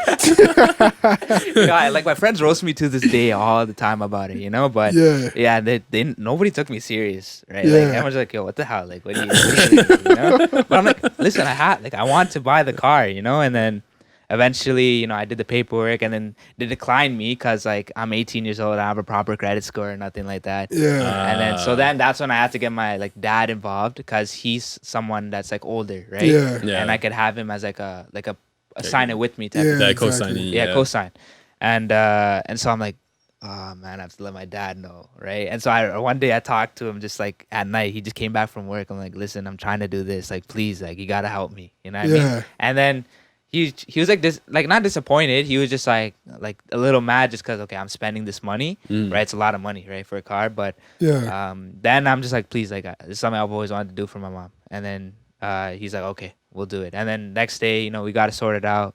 Speaker 1: Like, my friends roast me to this day all the time about it, you know? But, they nobody took me serious, right? Like, everyone's like, yo, what the hell? Like, what do you know? But I'm like, listen, I want to buy the car, you know? And then eventually, you know, I did the paperwork and then they declined me because, like, I'm 18 years old. I have a proper credit score or nothing like that. And then that's when I had to get my, like, dad involved because he's someone that's, like, older, right? And I could have him as, like a sign it with me type of thing.
Speaker 4: Co-signing.
Speaker 1: Co-sign. And so I'm like, oh, man, I have to let my dad know, right? And so one day I talked to him just, like, at night. He just came back from work. I'm like, listen, I'm trying to do this. Like, please, like, you got to help me. You know what I mean? And then he was like this, like not disappointed. He was just like a little mad just because okay, I'm spending this money, right? It's a lot of money, right, for a car. But then I'm just like, please, like this is something I've always wanted to do for my mom. And then he's like, okay, we'll do it. And then next day, you know, we got to sort it out.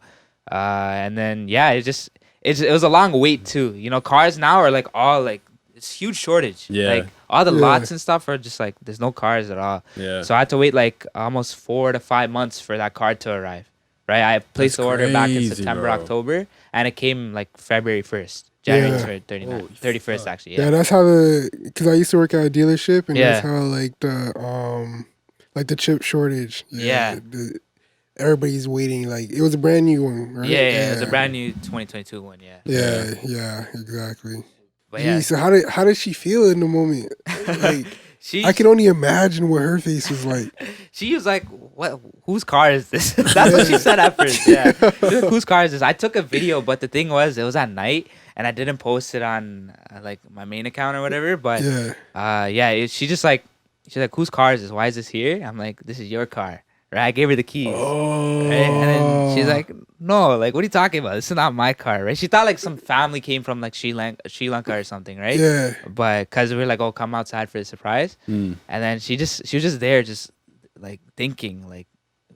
Speaker 1: And then it was a long wait too. You know, cars now are like all like it's huge shortage. Like all the lots and stuff are just like there's no cars at all. So I had to wait like almost 4 to 5 months for that car to arrive. Right, I placed the order back in September, October, and it came like February 1st, January 31st actually. Yeah,
Speaker 2: that's how because I used to work at a dealership, and that's how like the chip shortage. Everybody's waiting. Like it was a brand new one, right?
Speaker 1: Yeah, it was a brand new 2022 one.
Speaker 2: Yeah, exactly.
Speaker 1: But
Speaker 2: so how did she feel in the moment? Like. I can only imagine what her face was like.
Speaker 1: She was like, "What? Whose car is this?" That's what she said at first. Yeah, like, whose car is this? I took a video, but the thing was, it was at night, and I didn't post it on like my main account or whatever. But she's like, "Whose car is this? Why is this here?" I'm like, "This is your car." Right? I gave her the keys. Right? And then she's like, no, like, what are you talking about? This is not my car, right? She thought like some family came from like Sri Lanka or something, right? But because we were like, oh, come outside for a surprise. And then she was just there, just like thinking, like,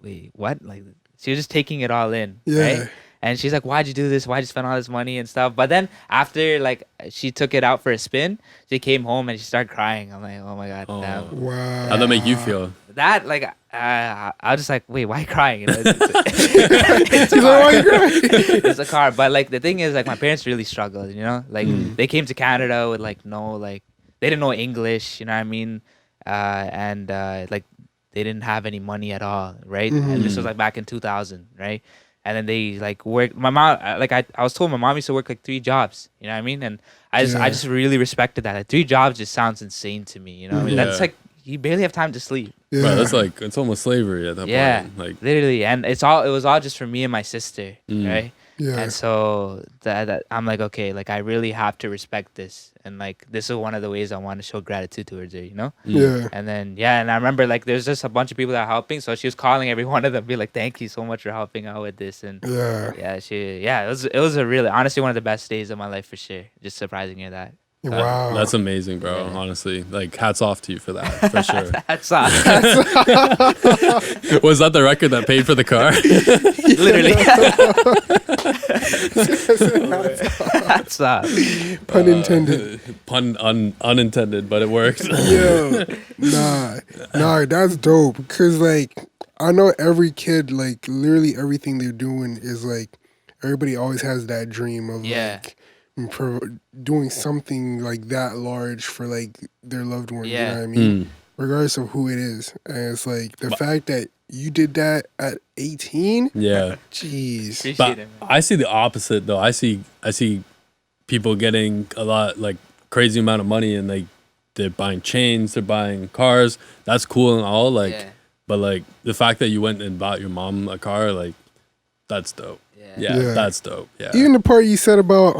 Speaker 1: wait, what? Like, she was just taking it all in, right? And she's like, why'd you do this? Why'd you spend all this money and stuff? But then after, like, she took it out for a spin, she came home and she started crying. I'm like, oh, my God. Damn.
Speaker 2: Wow.
Speaker 4: How'd that make you feel?
Speaker 1: That, like, I was just like, wait, why are you crying? You know, it's a car. But, like, the thing is, like, my parents really struggled, you know? Like, they came to Canada with, like, they didn't know English, you know what I mean? Like, they didn't have any money at all, right? And this was, like, back in 2000, right? And then they like work. My mom, like I was told my mom used to work like 3 jobs. You know what I mean? And I just really respected that. Like, 3 jobs just sounds insane to me. You know what I mean? That's like you barely have time to sleep.
Speaker 4: Bro, that's like it's almost slavery at that point.
Speaker 1: Like literally, and it was all just for me and my sister, right?
Speaker 2: Yeah.
Speaker 1: And so that I'm like, okay, like I really have to respect this, and like this is one of the ways I want to show gratitude towards her, you know.
Speaker 2: Yeah.
Speaker 1: And then and I remember like there's just a bunch of people that are helping, so she was calling every one of them, be like, thank you so much for helping out with this. And it was a really, honestly, one of the best days of my life for sure. Just surprising her that.
Speaker 2: Wow.
Speaker 4: That's amazing, bro. Yeah. Honestly, like hats off to you for that, for sure.
Speaker 1: Hats off.
Speaker 4: Was that the record that paid for the car?
Speaker 1: Literally. Hats off.
Speaker 2: Pun intended.
Speaker 4: Unintended, but it worked.
Speaker 2: Yo, nah, that's dope. Cause like I know every kid, like literally everything they're doing is like everybody always has that dream of like doing something like that large for like their loved ones. You know what I mean? Regardless of who it is. And it's like the fact that you did that at 18.
Speaker 4: Yeah.
Speaker 2: Jeez.
Speaker 4: But I see the opposite though. I see people getting a lot, like crazy amount of money, and they're buying chains, they're buying cars. That's cool and all, like, but like the fact that you went and bought your mom a car, like, that's dope. Yeah, that's dope. Yeah.
Speaker 2: Even the part you said about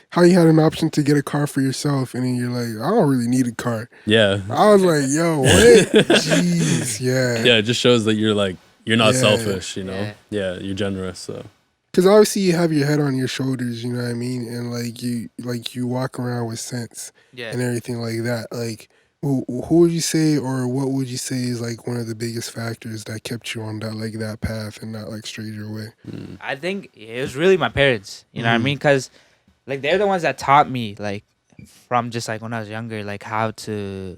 Speaker 2: how you had an option to get a car for yourself, and then you're like, I don't really need a car.
Speaker 4: Yeah.
Speaker 2: I was like, yo, what? Jeez, yeah.
Speaker 4: Yeah, it just shows that you're not selfish, you know? Yeah, you're generous, so.
Speaker 2: Because obviously you have your head on your shoulders, you know what I mean? And you walk around with sense and everything like that. Like, who would you say, or what would you say is like one of the biggest factors that kept you on that path and not like strayed your way?
Speaker 1: I think it was really my parents, you know what I mean? Because like they're the ones that taught me, like, from just like when I was younger, like how to,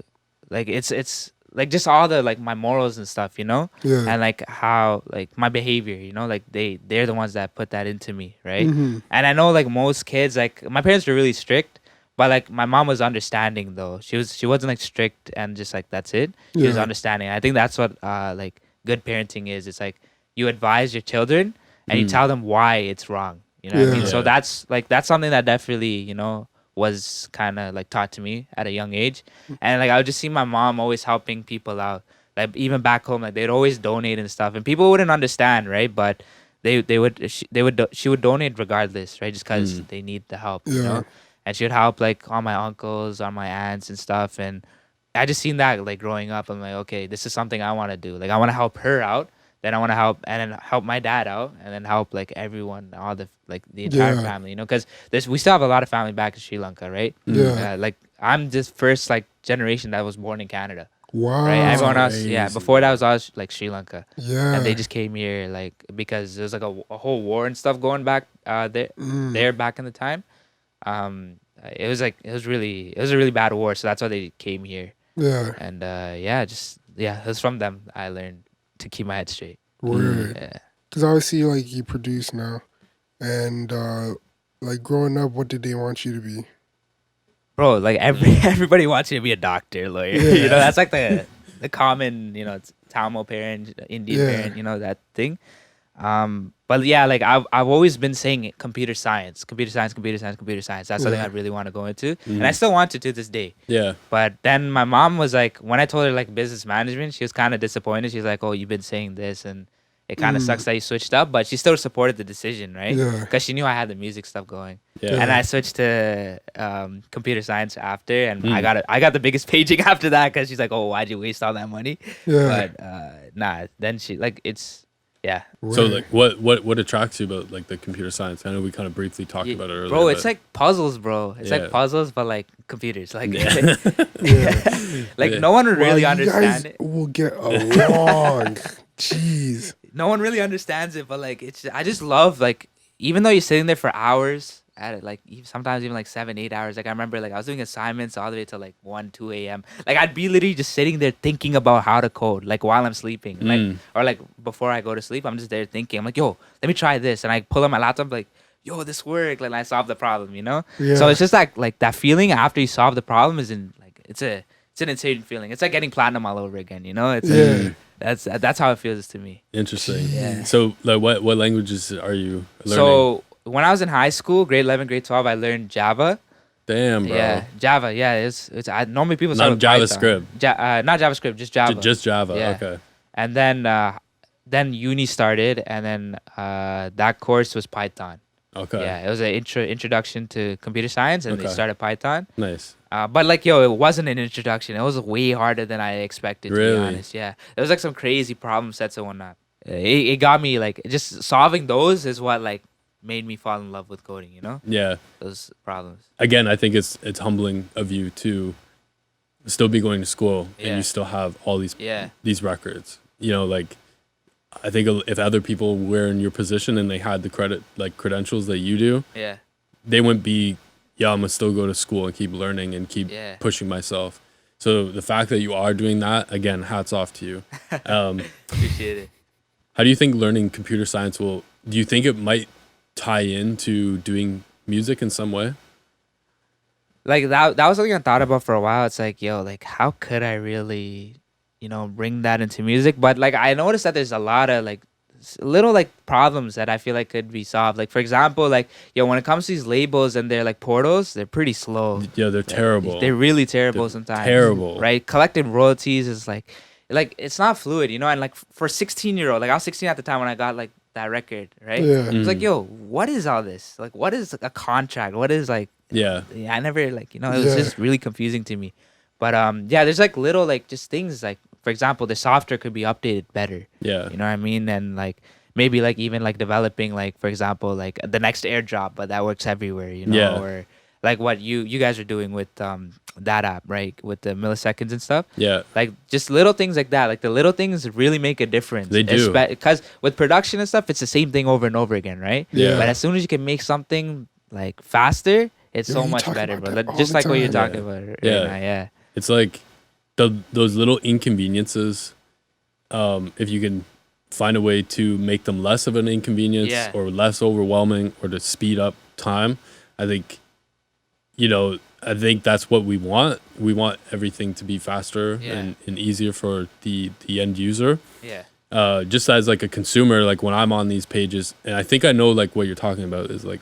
Speaker 1: like, it's like just all the like my morals and stuff, you know?
Speaker 2: Yeah.
Speaker 1: And like how, like my behavior, you know, like they're the ones that put that into me, right? And I know like most kids, like my parents were really strict, but like my mom was understanding though. She wasn't like strict and just like that's it. She was understanding. I think that's what like good parenting is. It's like you advise your children and you tell them why it's wrong. You know what I mean? So that's something that definitely, you know, was kind of like taught to me at a young age. And like I would just see my mom always helping people out. Like even back home, like they'd always donate and stuff, and people wouldn't understand, right? But she would donate regardless, right? Just because they need the help, you know. And she would help like all my uncles, all my aunts and stuff. And I just seen that like growing up. I'm like, okay, this is something I want to do. Like I want to help her out. Then I want to help, and then help my dad out, and then help like everyone, all the like the entire family, you know, because we still have a lot of family back in Sri Lanka, right? Like I'm just first like generation that was born in Canada.
Speaker 2: Wow.
Speaker 1: Right. Everyone else, before that was all like Sri Lanka.
Speaker 2: Yeah.
Speaker 1: And they just came here like because there was like a whole war and stuff going back there back in the time. It was a really bad war, so that's why they came here.
Speaker 2: Yeah.
Speaker 1: And it was from them I learned to keep my head straight.
Speaker 2: Word. Yeah. Because obviously, like, you produce now, and like growing up, what did they want you to be?
Speaker 1: Bro, like everybody wants you to be a doctor, lawyer. You know, that's like the common, you know, Tamil parent, Indian parent, you know, that thing. But yeah, like I've always been saying computer science. That's something I really want to go into, and I still want to this day. Yeah. But then my mom was like, when I told her like business management, she was kind of disappointed. She's like, "Oh, you've been saying this, and it kind of sucks that you switched up." But she still supported the decision, right? Yeah. Because she knew I had the music stuff going. Yeah. And I switched to computer science after, and I got the biggest paging after that because she's like, "Oh, why'd you waste all that money?" Yeah. But then she like it's. Yeah.
Speaker 4: So like what attracts you about like the computer science? I know we kind of briefly talked about it earlier.
Speaker 1: Bro, it's like puzzles, bro. It's like puzzles, but like computers. Like, like no one would really understand it.
Speaker 2: We'll get along. Jeez.
Speaker 1: No one really understands it, but like I just love like even though you're sitting there for hours at it, like sometimes even like 7-8 hours. Like I remember like I was doing assignments all the way till like 1-2 a.m. Like I'd be literally just sitting there thinking about how to code like while I'm sleeping. Like or like before I go to sleep, I'm just there thinking. I'm like, yo, let me try this. And I pull up my laptop like, yo, this worked. Like I solved the problem, you know? Yeah. So it's just like that feeling after you solve the problem is it's an insane feeling. It's like getting platinum all over again, you know? That's how it feels to me.
Speaker 4: Interesting. Yeah. So like what languages are you learning?
Speaker 1: So when I was in high school, grade 11, grade 12, I learned Java.
Speaker 4: Damn, bro.
Speaker 1: Yeah, Java. Yeah, it's normally people
Speaker 4: not JavaScript.
Speaker 1: Not JavaScript, just Java.
Speaker 4: Just Java.
Speaker 1: Yeah.
Speaker 4: Okay.
Speaker 1: And then then uni started, and then that course was Python.
Speaker 4: Okay.
Speaker 1: Yeah, it was an introduction to computer science, and they started Python.
Speaker 4: Nice.
Speaker 1: But like, yo, it wasn't an introduction. It was way harder than I expected, to be honest. Yeah, there was like some crazy problem sets and whatnot. It got me like, just solving those is what like made me fall in love with coding. You know?
Speaker 4: Yeah.
Speaker 1: Those problems.
Speaker 4: Again, I think it's humbling of you to still be going to school and you still have all these records. You know, like, I think if other people were in your position and they had the credentials that you do, they wouldn't be, I'm gonna still go to school and keep learning and keep pushing myself. So the fact that you are doing that, again, hats off to you.
Speaker 1: Appreciate it.
Speaker 4: How do you think learning computer science do you think it might tie into doing music in some way?
Speaker 1: Like that was something I thought about for a while. It's like, yo, like how could I really, bring that into music? But like I noticed that there's a lot of like little like problems that I feel like could be solved. Like for example, like when it comes to these labels and their like portals, they're pretty slow.
Speaker 4: Yeah, they're terrible.
Speaker 1: They're really terrible sometimes.
Speaker 4: Terrible.
Speaker 1: Right? Collecting royalties is like it's not fluid, and like for 16-year-old, like I was 16 at the time when I got like that record, right?
Speaker 2: Yeah.
Speaker 1: It's like, yo, what is all this? Like what is a contract? What is like I never like, it was just really confusing to me. But there's like little like just things like, for example, the software could be updated better. Yeah. You know what I mean? And like maybe like even like developing like, for example, like the next airdrop, but that works everywhere, or like what you guys are doing with that app, right? With the milliseconds and stuff. Yeah. Like just little things like that. Like the little things really make a difference.
Speaker 4: They do.
Speaker 1: Because with production and stuff, it's the same thing over and over again, right?
Speaker 4: Yeah.
Speaker 1: But as soon as you can make something like faster, it's so much better, bro. Just like what you're talking about right now. Yeah.
Speaker 4: It's like those little inconveniences, if you can find a way to make them less of an inconvenience or less overwhelming or to speed up time, I think, I think that's what we want. We want everything to be faster and easier for the end user. Yeah. Just as like a consumer, like when I'm on these pages, and I think I know like what you're talking about is like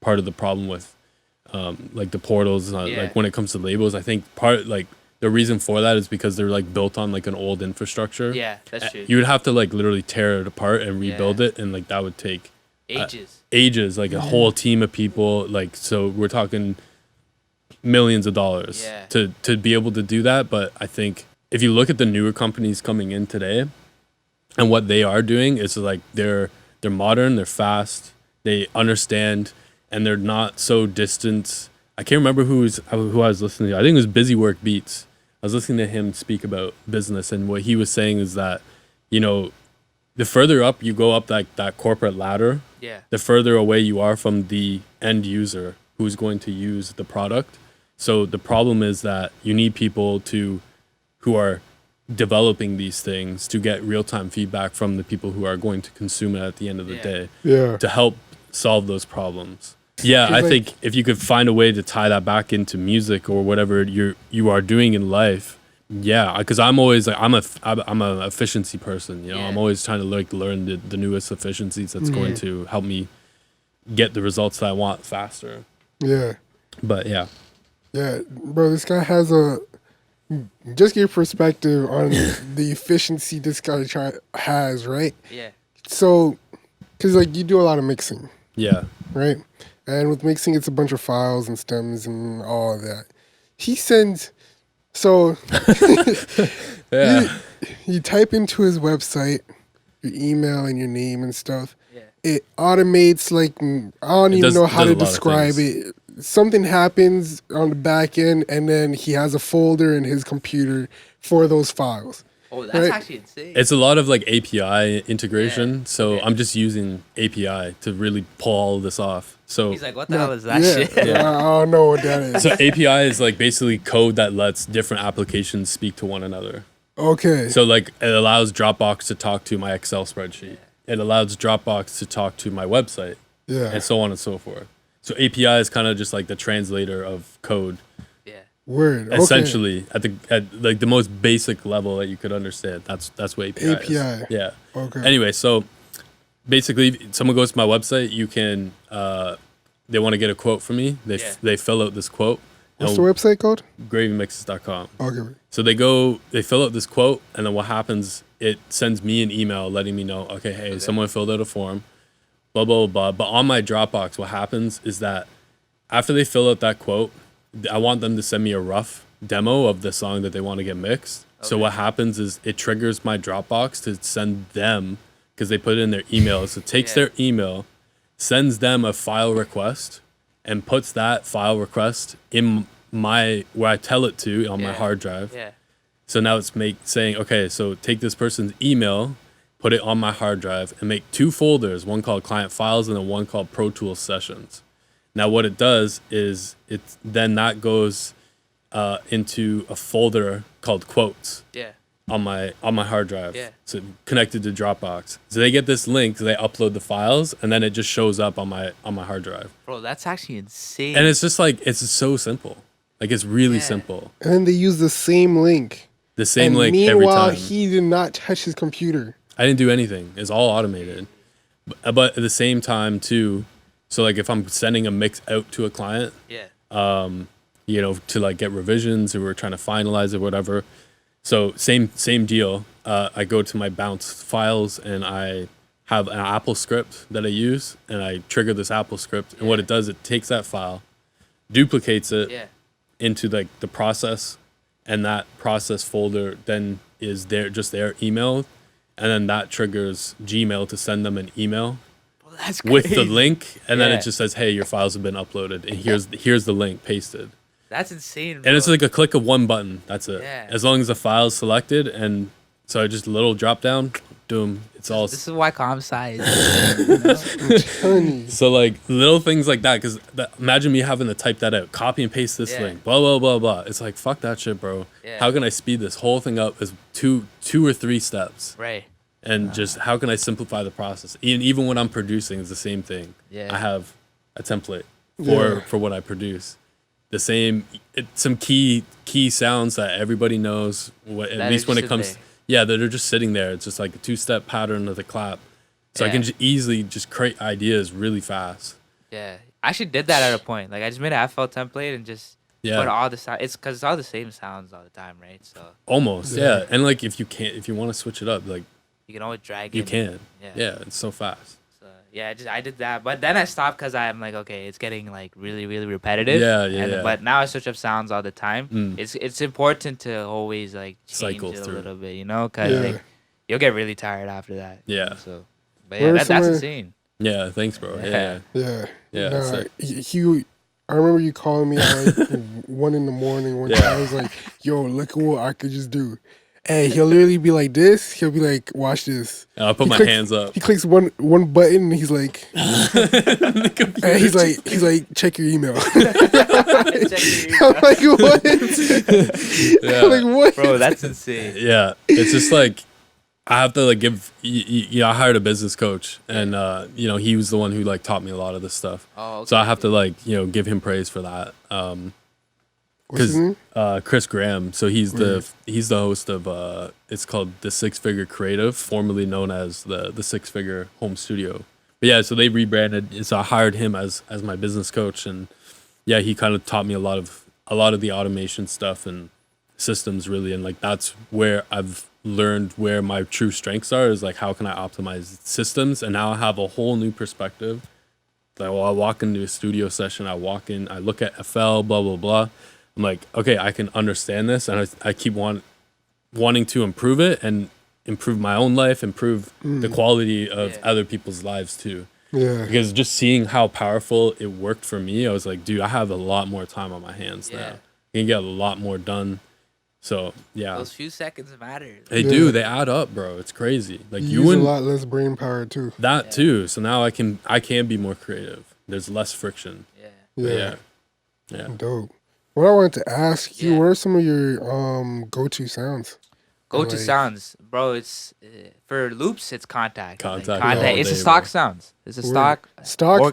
Speaker 4: part of the problem with like the portals, like when it comes to labels, I think the reason for that is because they're like built on like an old infrastructure.
Speaker 1: Yeah, that's true.
Speaker 4: You would have to like literally tear it apart and rebuild it, and like that would take ages, like a whole team of people. Like, so we're talking millions of dollars to be able to do that. But I think if you look at the newer companies coming in today and what they are doing, it's like they're modern, they're fast, they understand, and they're not so distant. I can't remember who I was listening to. I think it was Busy Work Beats. I was listening to him speak about business, and what he was saying is that, the further up you go up that corporate ladder, the further away you are from the end user who's going to use the product. So the problem is that you need people who are developing these things to get real-time feedback from the people who are going to consume it at the end of the day to help solve those problems. Yeah, I think if you could find a way to tie that back into music or whatever you are doing in life, because I'm always like I'm an efficiency person. I'm always trying to learn the newest efficiencies that's going to help me get the results that I want faster. Yeah, but yeah,
Speaker 2: bro, this guy has just your perspective on the efficiency this guy has, right? Yeah. So, because like you do a lot of mixing. Yeah. Right. And with mixing, it's a bunch of files and stems and all of that. He sends, so you type into his website your email and your name and stuff. Yeah. It automates, like, I don't even know how to describe it. Something happens on the back end, and then he has a folder in his computer for those files.
Speaker 1: Oh, that's actually insane.
Speaker 4: It's a lot of like API integration. So I'm just using API to really pull all of this off. So
Speaker 1: he's like, what the hell is that shit?
Speaker 2: I don't know what that is.
Speaker 4: So API is like basically code that lets different applications speak to one another. Okay. So like it allows Dropbox to talk to my Excel spreadsheet. It allows Dropbox to talk to my website. Yeah. And so on and so forth. So API is kind of just like the translator of code.
Speaker 2: Word.
Speaker 4: Essentially, at like the most basic level that you could understand. That's what API is. Yeah. Okay. Anyway, so basically, if someone goes to my website, you can they want to get a quote from me. They fill out this quote.
Speaker 2: What's the website called?
Speaker 4: GravyMixes.com.
Speaker 2: Okay.
Speaker 4: So they fill out this quote, and then what happens it sends me an email letting me know, okay, hey, someone filled out a form, blah, blah, blah. But on my Dropbox, what happens is that after they fill out that quote, I want them to send me a rough demo of the song that they want to get mixed. Okay. So what happens is it triggers my Dropbox to send them, because they put it in their email. So it takes their email, sends them a file request, and puts that file request in where I tell it to on my hard drive. Yeah. So now it's saying, okay, so take this person's email, put it on my hard drive, and make 2 folders, one called client files and then one called Pro Tools sessions. Now what it does is then that goes into a folder called quotes. Yeah. On my hard drive. Yeah. So connected to Dropbox. So they get this link, they upload the files, and then it just shows up on my hard drive.
Speaker 1: Bro, that's actually insane.
Speaker 4: And it's just like, it's so simple. Like, it's really simple.
Speaker 2: And then they use the same link.
Speaker 4: The same link every time.
Speaker 2: Meanwhile, he did not touch his computer.
Speaker 4: I didn't do anything. It's all automated. But at the same time, too, so like if I'm sending a mix out to a client, you know, to like get revisions or we're trying to finalize it, whatever. So same deal. I go to my bounce files and I have an Apple script that I use, and I trigger this Apple script. And what it does, it takes that file, duplicates it into like the process, and that process folder then is their email, and then that triggers Gmail to send them an email with the link, and then it just says, hey, your files have been uploaded, and here's the link pasted.
Speaker 1: That's insane, bro.
Speaker 4: And it's like a click of one button. That's it. Yeah. As long as the file is selected, and so just a little drop down, boom, it's all.
Speaker 1: This is why comp size.
Speaker 4: So like little things like that, because imagine me having to type that out, copy and paste this link, blah blah blah blah. It's like, fuck that shit, bro. Yeah. How can I speed this whole thing up as two or three steps?
Speaker 1: Right.
Speaker 4: And just how can I simplify the process? Even when I'm producing, it's the same thing. Yeah. I have a template for what I produce. The same, some key sounds that everybody knows. At least when it comes, that are just sitting there. It's just like a 2-step pattern of the clap, so I can easily just create ideas really fast. Yeah,
Speaker 1: I actually did that at a point. Like I just made an FL template and just put all the sound. It's because it's all the same sounds all the time, right? So
Speaker 4: almost, and like if you want to switch it up, like
Speaker 1: you can always drag.
Speaker 4: You can, it's so fast.
Speaker 1: I did that, but then I stopped because I'm like, okay, it's getting like really, really repetitive. But now I switch up sounds all the time. It's important to always like change it a little bit, you know, because like, you'll get really tired after that. Yeah. So, but that's insane.
Speaker 4: Yeah. Thanks, bro. Yeah.
Speaker 2: I remember you calling me at like 1 a.m. one time. I was like, yo, look at what I could just do. Hey, he'll literally be like this. He'll be like, watch this.
Speaker 4: And I'll put my hands up.
Speaker 2: He clicks one button and he's like, and he's like, check your email. I'm like, what? I'm like, what?
Speaker 1: Bro, that's insane.
Speaker 4: Yeah. It's just like, I have to like give, I hired a business coach, and, he was the one who like taught me a lot of this stuff. Oh, okay. So I have to like, give him praise for that. Because Chris Graham, so he's the host of it's called The 6 Figure Creative, formerly known as the 6 Figure Home Studio. But yeah, so they rebranded. So I hired him as my business coach, and yeah, he kind of taught me a lot of the automation stuff and systems really, and like that's where I've learned where my true strengths are, is like how can I optimize systems, and now I have a whole new perspective. Like, well, I walk into a studio session, I look at FL, blah blah blah. I'm like, okay, I can understand this, and I keep wanting to improve it and improve my own life, improve the quality of other people's lives too. Yeah. Because just seeing how powerful it worked for me, I was like, dude, I have a lot more time on my hands now. I can get a lot more done. So yeah,
Speaker 1: those few seconds matter.
Speaker 4: They do. They add up, bro. It's crazy. Like
Speaker 2: you use a lot less brain power too.
Speaker 4: That too. So now I can be more creative. There's less friction. Yeah.
Speaker 2: Dope. What I wanted to ask you, what are some of your go-to sounds?
Speaker 1: Go-to sounds, bro. It's for loops. It's contact. Contact. It's a stock sounds. It's a stock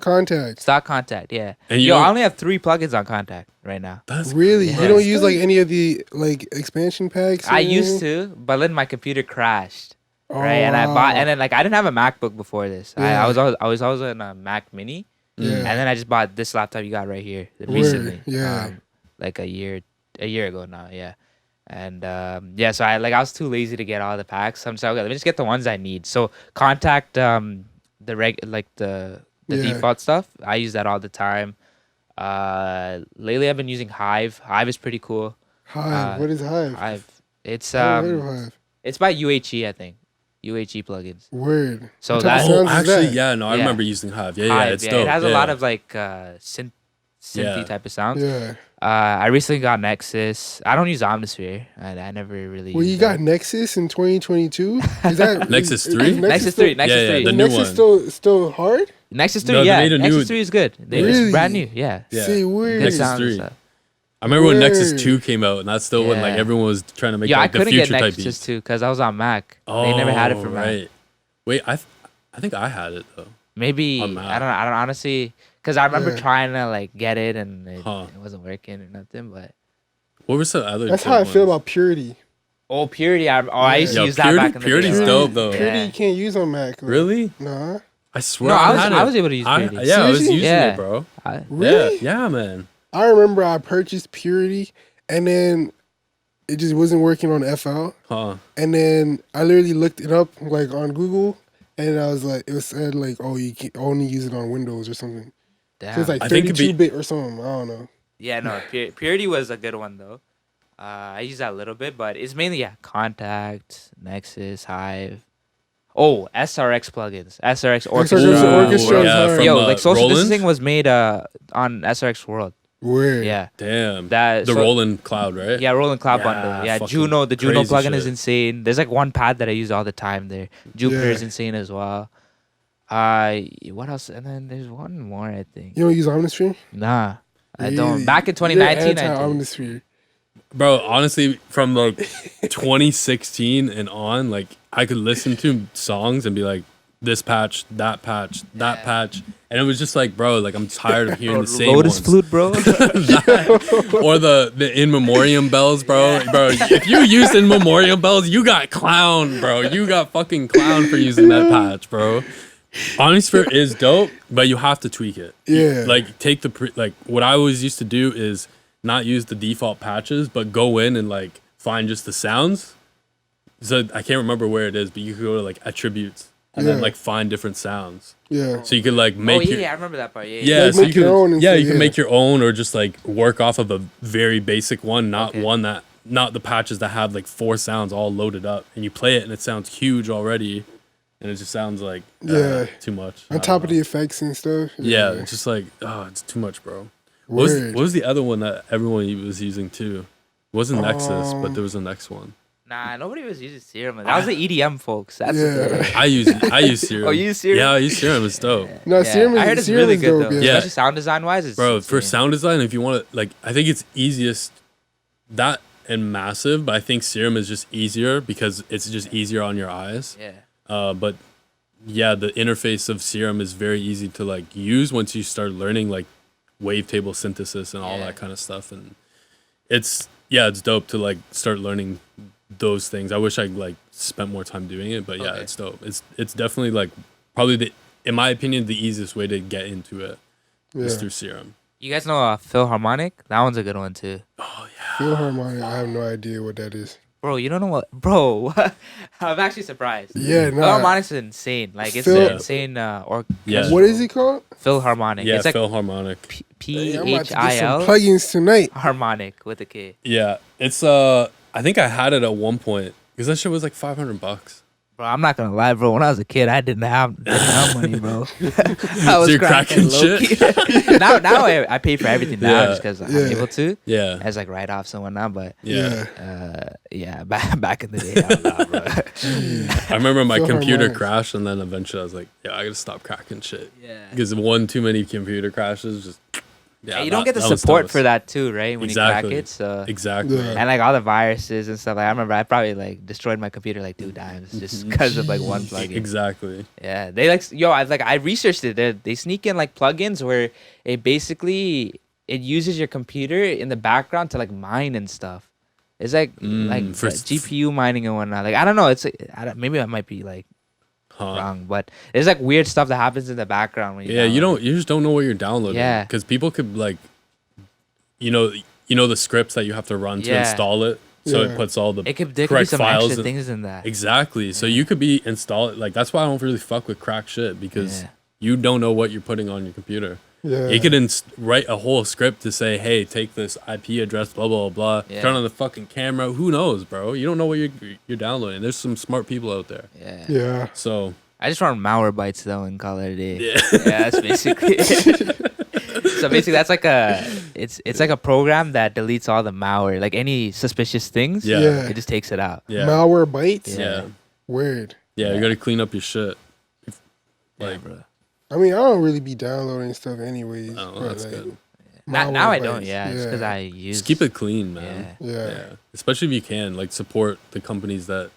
Speaker 2: contact.
Speaker 1: Stock contact. Yeah. And I only have 3 plugins on contact right now.
Speaker 2: That's really you don't use like any of the like expansion packs.
Speaker 1: I used to, but then my computer crashed. Right, and then like I didn't have a MacBook before this. I was always on a Mac Mini. Yeah. And then I just bought this laptop you got right here recently. Yeah. Like a year ago now, And yeah, so I was too lazy to get all the packs. I'm just like, okay, let me just get the ones I need. So contact the default stuff. I use that all the time. Lately I've been using Hive. Hive is pretty cool.
Speaker 2: Hive. What is Hive?
Speaker 1: Hive. It's
Speaker 2: Hive.
Speaker 1: it's by UHE, I think. UHE plugins.
Speaker 2: Word.
Speaker 1: So
Speaker 2: What
Speaker 1: that
Speaker 2: type of sounds is
Speaker 4: actually,
Speaker 2: that?
Speaker 4: yeah, no, I
Speaker 1: Yeah.
Speaker 4: remember using Hive. Yeah,
Speaker 1: Hive,
Speaker 4: it's dope.
Speaker 1: It has a
Speaker 4: yeah.
Speaker 1: lot of like synthy
Speaker 4: Yeah.
Speaker 1: type of sounds.
Speaker 2: Yeah.
Speaker 1: I recently got Nexus. I don't use Omnisphere. I never really.
Speaker 2: Well, you
Speaker 1: used
Speaker 2: got
Speaker 1: that.
Speaker 2: Nexus in 2022. Is that
Speaker 4: Nexus
Speaker 2: is
Speaker 4: 3?
Speaker 1: Nexus
Speaker 2: still-
Speaker 1: 3. Nexus
Speaker 4: Yeah,
Speaker 1: 3.
Speaker 4: the
Speaker 2: Is
Speaker 4: new
Speaker 2: Nexus
Speaker 4: one.
Speaker 2: still hard?
Speaker 1: Nexus 3,
Speaker 4: No, they
Speaker 1: yeah.
Speaker 4: made a
Speaker 1: Nexus
Speaker 4: new-
Speaker 1: 3 is good.
Speaker 2: Really?
Speaker 1: It's brand new, yeah.
Speaker 4: Yeah.
Speaker 2: See, weird.
Speaker 1: Good
Speaker 4: Nexus
Speaker 1: sounds
Speaker 4: 3.
Speaker 1: and stuff.
Speaker 4: I remember when Nexus
Speaker 2: Word.
Speaker 4: 2 came out, and that's still when like
Speaker 1: Yeah.
Speaker 4: everyone was trying to make
Speaker 1: Yeah, I
Speaker 4: like the
Speaker 1: couldn't get
Speaker 4: future type
Speaker 1: Nexus
Speaker 4: beats.
Speaker 1: 2 because I was on Mac.
Speaker 4: Oh,
Speaker 1: They never had it for Mac.
Speaker 4: right. Wait, I think I had it though.
Speaker 1: Maybe
Speaker 4: On Mac.
Speaker 1: I don't honestly because I remember
Speaker 2: Yeah.
Speaker 1: trying to like get it and it
Speaker 4: Huh.
Speaker 1: wasn't working or nothing. But
Speaker 4: What were some other?
Speaker 2: That's
Speaker 4: good
Speaker 2: how I feel
Speaker 4: ones?
Speaker 2: about Purity.
Speaker 1: Purity. I used to
Speaker 4: Yo,
Speaker 1: use that back in the
Speaker 4: Purity's
Speaker 1: day.
Speaker 4: dope though.
Speaker 2: Purity
Speaker 1: Yeah.
Speaker 2: you can't use on Mac. Like,
Speaker 4: Really?
Speaker 2: Nah.
Speaker 4: I swear.
Speaker 1: No, I
Speaker 4: had
Speaker 1: was
Speaker 4: it.
Speaker 1: able to use Purity.
Speaker 4: Yeah, I was
Speaker 2: Seriously?
Speaker 4: using
Speaker 1: Yeah.
Speaker 4: it, bro.
Speaker 2: Really?
Speaker 4: Yeah, man.
Speaker 2: I remember I purchased Purity and then it just wasn't working on FL.
Speaker 4: Huh.
Speaker 2: And then I literally looked it up like on Google and I was like, it said like, oh, you can only use it on Windows or something.
Speaker 1: Damn.
Speaker 2: So it's like
Speaker 4: I think it'd be-
Speaker 2: 32-bit or something. I don't know.
Speaker 1: Yeah, no, Purity was a good one though. I use that a little bit, but it's mainly Contact, Nexus, Hive. Oh, SRX plugins, SRX Orchestra.
Speaker 2: Orchestra is
Speaker 4: yeah,
Speaker 2: hard.
Speaker 4: from,
Speaker 1: Yo, like social
Speaker 4: Roland?
Speaker 1: distancing was made on SRX World.
Speaker 2: Weird.
Speaker 1: Yeah,
Speaker 4: Damn.
Speaker 1: That-
Speaker 4: the
Speaker 1: so-
Speaker 4: Roland Cloud, right?
Speaker 1: yeah, Rolling Cloud
Speaker 4: Yeah,
Speaker 1: bundle. Yeah,
Speaker 4: fucking
Speaker 1: Juno. The Juno
Speaker 4: crazy
Speaker 1: plugin is
Speaker 4: shit.
Speaker 1: insane. There's like one pad that I use all the time there. Jupiter is
Speaker 2: Yeah.
Speaker 1: insane as well. What else? And then there's one more, I think.
Speaker 2: You don't use Omnisphere?
Speaker 1: Nah, I
Speaker 2: Really?
Speaker 1: don't. Back in
Speaker 2: You're
Speaker 1: 2019, I did.
Speaker 2: anti-Omnisphere.
Speaker 4: Bro, honestly, from like 2016 and on, like I could listen to songs and be like, this patch, that patch, that patch, and it was just like, bro, like I'm tired of hearing the same
Speaker 1: Lotus
Speaker 4: ones.
Speaker 1: flute, bro.
Speaker 4: Or the in memoriam bells, bro. Bro, if you used in memoriam bells, you got clown, bro. You got fucking clown for using that patch, bro. Omnisphere is dope, but you have to tweak it.
Speaker 2: Yeah.
Speaker 4: Like take like what I always used to do is not use the default patches, but go in and like find just the sounds. So I can't remember where it is, but you could go to like attributes and then
Speaker 2: Yeah.
Speaker 4: like find different sounds.
Speaker 2: Yeah.
Speaker 4: So you could like
Speaker 1: Oh
Speaker 4: make
Speaker 1: yeah,
Speaker 4: your
Speaker 1: I remember that part. Yeah,
Speaker 4: yeah,
Speaker 2: Like,
Speaker 4: so
Speaker 2: make
Speaker 4: you
Speaker 2: your
Speaker 4: can
Speaker 2: own and
Speaker 4: yeah,
Speaker 2: stuff,
Speaker 4: you can
Speaker 2: yeah.
Speaker 4: make your own or just like work off of a very basic one, not
Speaker 1: Okay.
Speaker 4: one that not the patches that have like 4 sounds all loaded up, and you play it and it sounds huge already, and it just sounds like
Speaker 2: Yeah.
Speaker 4: too much. I
Speaker 2: On
Speaker 4: don't
Speaker 2: top of
Speaker 4: know.
Speaker 2: the effects and stuff.
Speaker 4: yeah, it's just like it's too much, bro. What was,
Speaker 2: Word.
Speaker 4: what was the other one that everyone was using too? It wasn't Nexus, but there was a next one.
Speaker 1: Nah, nobody was using Serum. That was the EDM folks. That's
Speaker 2: Yeah.
Speaker 4: I use Serum.
Speaker 1: Oh, you use Serum?
Speaker 4: Yeah, I use Serum. It's dope.
Speaker 2: No,
Speaker 1: Yeah,
Speaker 2: Serum
Speaker 1: I heard
Speaker 2: is,
Speaker 1: it's
Speaker 2: Serum
Speaker 1: really
Speaker 2: is
Speaker 1: good
Speaker 2: dope.
Speaker 1: though,
Speaker 2: Yeah.
Speaker 4: Yeah.
Speaker 1: especially sound design wise. It's
Speaker 4: Bro, for
Speaker 1: insane.
Speaker 4: sound design, if you want to, like, I think it's easiest that and Massive, but I think Serum is just easier because it's just easier on your eyes.
Speaker 1: Yeah.
Speaker 4: But yeah, the interface of Serum is very easy to like use once you start learning like wavetable synthesis and all
Speaker 1: Yeah.
Speaker 4: that kind of stuff. And it's dope to like start learning those things. I wish I like spent more time doing it, but yeah,
Speaker 1: Okay.
Speaker 4: it's dope. It's definitely like probably in my opinion, the easiest way to get into it is
Speaker 2: Yeah.
Speaker 4: through Serum.
Speaker 1: You guys know Philharmonic? That one's a good one too.
Speaker 2: Philharmonic, I have no idea what that is.
Speaker 1: Bro, you don't know what? Bro, I'm actually surprised.
Speaker 2: Yeah, no.
Speaker 1: Philharmonic's insane. Like it's
Speaker 2: Phil-
Speaker 1: an insane
Speaker 4: Yeah.
Speaker 2: What is it called?
Speaker 1: Philharmonic.
Speaker 4: Yeah,
Speaker 1: It's like
Speaker 4: Philharmonic.
Speaker 2: Hey, I'm about to get some
Speaker 1: PHIL
Speaker 2: plugins tonight.
Speaker 1: harmonic with a K.
Speaker 4: Yeah, it's I think I had it at one point because that shit was like $500.
Speaker 1: Bro, I'm not gonna lie, bro. When I was a kid, I didn't have money, bro. I was
Speaker 4: you're cracking
Speaker 1: low-key. now I pay for everything now
Speaker 4: Yeah.
Speaker 1: just because I'm
Speaker 2: Yeah.
Speaker 1: able to.
Speaker 4: Yeah,
Speaker 1: As like write-offs and whatnot, but
Speaker 4: yeah.
Speaker 1: back in the day, I was bro.
Speaker 4: I remember my computer
Speaker 2: Philharmonic.
Speaker 4: crashed, and then eventually I was like, yeah, I gotta stop cracking shit.
Speaker 1: Yeah.
Speaker 4: Because one too many computer crashes, just yeah.
Speaker 1: And you don't get the
Speaker 4: that was
Speaker 1: support
Speaker 4: toast.
Speaker 1: for that too, right? When
Speaker 4: Exactly.
Speaker 1: you crack it, so
Speaker 4: Exactly.
Speaker 2: Yeah.
Speaker 1: and like all the viruses and stuff. Like I remember, I probably like destroyed my computer like 2 times just because of like one plugin.
Speaker 4: Exactly.
Speaker 1: Yeah, they like I researched it. They sneak in like plugins where it basically it uses your computer in the background to like mine and stuff. It's like
Speaker 4: for
Speaker 1: GPU mining and whatnot. Like I don't know. It's maybe I might be like
Speaker 4: Huh.
Speaker 1: wrong, but there's like weird stuff that happens in the background when you
Speaker 4: Yeah,
Speaker 1: download it.
Speaker 4: you just don't know what you're downloading.
Speaker 1: Yeah.
Speaker 4: Because people could like, you know the scripts that you have to run to
Speaker 1: Yeah.
Speaker 4: install it. So it puts all the
Speaker 1: there could be
Speaker 4: correct
Speaker 1: some
Speaker 4: files.
Speaker 1: extra things in that.
Speaker 4: Exactly. So you could be installed. Like, that's why I don't really fuck with crack shit, because you don't know what you're putting on your computer.
Speaker 2: Yeah.
Speaker 4: You could write a whole script to say, hey, take this IP address, blah, blah, blah, turn on the fucking camera. Who knows, bro? You don't know what you're downloading. There's some smart people out there.
Speaker 2: Yeah.
Speaker 4: So
Speaker 1: I just run Malwarebytes though and call it a day. Yeah, that's basically it. So basically that's like it's like a program that deletes all the malware, like any suspicious things.
Speaker 2: Yeah.
Speaker 1: It just takes it out.
Speaker 4: Yeah.
Speaker 2: Malwarebytes?
Speaker 4: Yeah.
Speaker 2: Weird.
Speaker 4: Yeah, you got to clean up your shit. Like,
Speaker 1: bro.
Speaker 2: I mean, I don't really be downloading stuff anyways.
Speaker 4: oh,
Speaker 2: but
Speaker 4: that's
Speaker 2: like,
Speaker 4: good.
Speaker 1: Now I don't. Yeah, it's because I use.
Speaker 4: Just keep it clean, man.
Speaker 2: Yeah.
Speaker 4: Especially if you can, like, support the companies that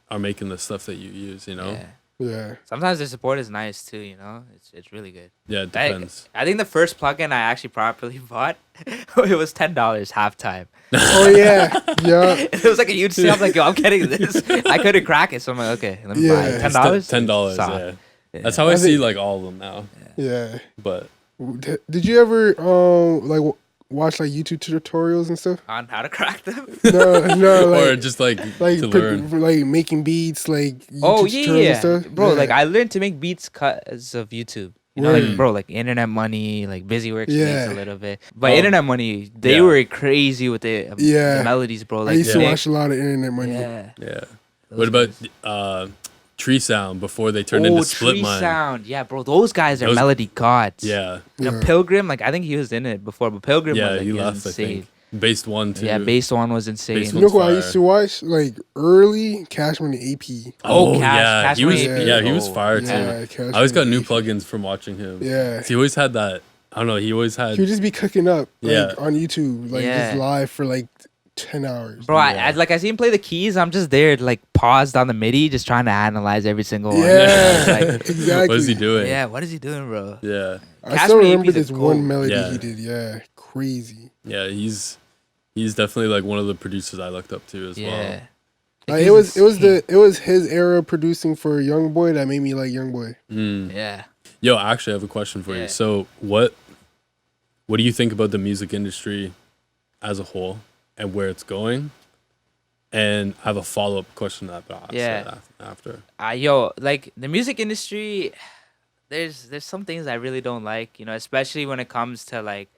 Speaker 4: are making the stuff that you use, you know?
Speaker 2: Yeah.
Speaker 1: Sometimes the support is nice too, you know? It's really good.
Speaker 4: Yeah, it depends.
Speaker 1: I think the first plugin I actually properly bought, it was $10 halftime.
Speaker 2: Oh, yeah. Yeah.
Speaker 1: It was like a huge sale. I'm like, yo, I'm getting this. I couldn't crack it. So I'm like, okay, let me buy it. $10?
Speaker 4: $10,
Speaker 1: Solid.
Speaker 4: yeah. That's how I see, like, all of them now.
Speaker 2: Yeah.
Speaker 4: But
Speaker 2: did you ever like watch like YouTube tutorials and stuff?
Speaker 1: On how to crack them?
Speaker 2: No, like,
Speaker 4: or just like to learn,
Speaker 2: like making beats, like YouTube
Speaker 1: Oh
Speaker 2: tutorials and stuff?
Speaker 1: bro.
Speaker 2: Yeah.
Speaker 1: Like I learned to make beats because of YouTube. You know, like bro, like Internet Money, like Busy Works makes a little bit, but Internet Money, they were crazy with the melodies, bro. Like
Speaker 2: I used to watch a lot of Internet Money.
Speaker 4: Yeah. What about Tree Sound before they turned into Split
Speaker 1: Tree
Speaker 4: Mind?
Speaker 1: Sound, yeah, bro. Those guys are melody gods.
Speaker 4: Yeah.
Speaker 1: Pilgrim, like I think he was in it before, but Pilgrim was like,
Speaker 4: he left.
Speaker 1: insane.
Speaker 4: I think Based One too.
Speaker 1: Yeah, Based One was insane.
Speaker 4: Based
Speaker 2: You know
Speaker 4: One's
Speaker 2: who I
Speaker 4: fire.
Speaker 2: used to watch like early? Cash Money AP.
Speaker 1: Oh,
Speaker 4: yeah,
Speaker 1: Cash
Speaker 4: he was.
Speaker 1: Money.
Speaker 4: Yeah, he was fire too.
Speaker 2: Yeah, Cash
Speaker 4: I always got
Speaker 2: Money
Speaker 4: new
Speaker 2: AP.
Speaker 4: plugins from watching him.
Speaker 2: Yeah.
Speaker 4: He always had that. I don't know. He always had.
Speaker 2: He would just be cooking up like,
Speaker 4: Yeah.
Speaker 2: on YouTube, like just live for like 10 hours.
Speaker 1: Bro, I see him play the keys. I'm just there, like paused on the MIDI, just trying to analyze every single one.
Speaker 2: Yeah,
Speaker 1: Like,
Speaker 2: exactly.
Speaker 4: What is he doing?
Speaker 1: yeah, what is he doing, bro?
Speaker 4: Yeah.
Speaker 2: I
Speaker 1: Cash
Speaker 2: still
Speaker 1: Money
Speaker 2: remember
Speaker 1: AP 's
Speaker 2: this
Speaker 1: a
Speaker 2: one
Speaker 1: goat.
Speaker 2: melody
Speaker 4: Yeah.
Speaker 2: he did. Yeah, crazy.
Speaker 4: Yeah. He's definitely like one of the producers I looked up to as well.
Speaker 1: Yeah.
Speaker 2: Like, it was his era producing for YoungBoy that made me like YoungBoy.
Speaker 1: Yeah.
Speaker 4: Yo, actually, I have a question for you. So, what do you think about the music industry as a whole and where it's going? And I have a follow-up question to that, but I'll say that after.
Speaker 1: Yo, like the music industry, there's some things I really don't like, you know, especially when it comes to like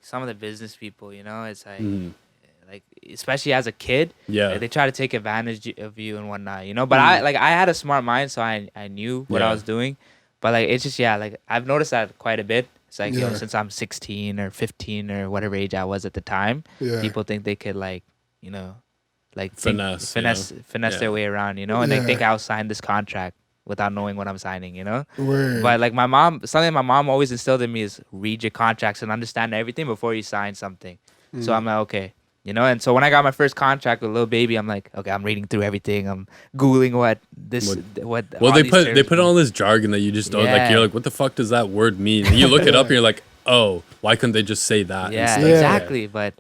Speaker 1: some of the business people, you know, it's like especially as a kid, like, they try to take advantage of you and whatnot, you know. But I had a smart mind, so I knew what I was doing. But like it's just like I've noticed that quite a bit. It's like yo, since I'm 16 or 15 or whatever age I was at the time, people think they could like, you know, like finesse their way around, you know, and they think I'll sign this contract without knowing what I'm signing, you know. But like something my mom always instilled in me is read your contracts and understand everything before you sign something. So I'm like, okay, you know. And so when I got my first contract with Lil Baby, I'm like, okay, I'm reading through everything. I'm googling what. Well,
Speaker 4: they put all this jargon that you just don't like. You're like, what the fuck does that word mean? And you look it up and you're like, oh, why couldn't they just say that?
Speaker 1: Yeah,
Speaker 4: instead?
Speaker 1: exactly. But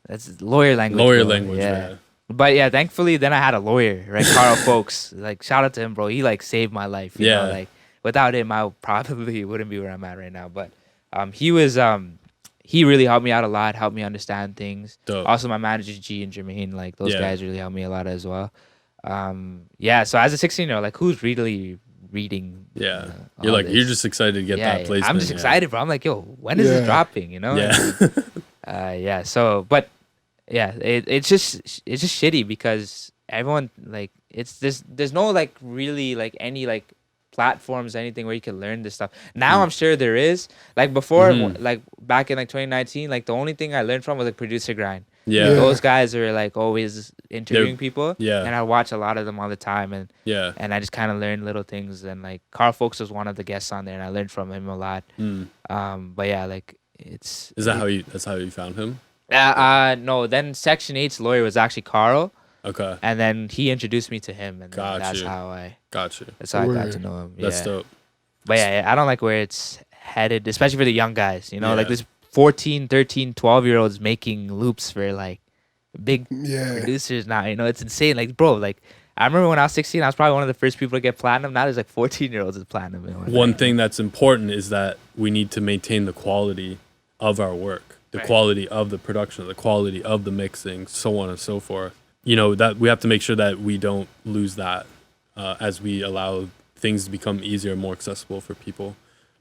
Speaker 1: that's lawyer language.
Speaker 4: Yeah.
Speaker 1: But yeah, thankfully, then I had a lawyer, right? Carl Folks. Like, shout out to him, bro. He like saved my life. You know? Like without him, I probably wouldn't be where I'm at right now. But he really helped me out a lot, helped me understand things.
Speaker 4: Dope.
Speaker 1: Also, my managers G and Jermaine, like those guys really helped me a lot as well. So as a 16-year-old, like who's really reading?
Speaker 4: Yeah, you're like you're just excited to get that placement.
Speaker 1: I'm just excited, bro. I'm like, yo, when is it dropping? You know?
Speaker 4: Yeah.
Speaker 1: So, but yeah, it's just shitty because everyone like there's no like really like any like platforms, anything where you can learn this stuff. Now I'm sure there is. Like before, like back in like 2019, like the only thing I learned from was like Producer Grind.
Speaker 4: Yeah.
Speaker 1: Those guys are like always interviewing people.
Speaker 4: Yeah.
Speaker 1: And I watch a lot of them all the time, and and I just kind of learned little things. And like Carl Folks was one of the guests on there, and I learned from him a lot. But yeah, like it's.
Speaker 4: That's how you found him?
Speaker 1: No. Then Section 8's lawyer was actually Carl.
Speaker 4: Okay.
Speaker 1: And then he introduced me to him, and that's how I got to know him. Yeah.
Speaker 4: That's dope.
Speaker 1: But yeah, I don't like where it's headed, especially for the young guys. You know, like this 14, 13, 12-year-olds making loops for like big producers now. You know, it's insane. Like, bro, like I remember when I was 16, I was probably one of the first people to get platinum. Now there's like 14-year-olds with platinum.
Speaker 4: One thing that's important is that we need to maintain the quality of our work. the quality of the production, the quality of the mixing, so on and so forth. You know, that we have to make sure that we don't lose that as we allow things to become easier and more accessible for people.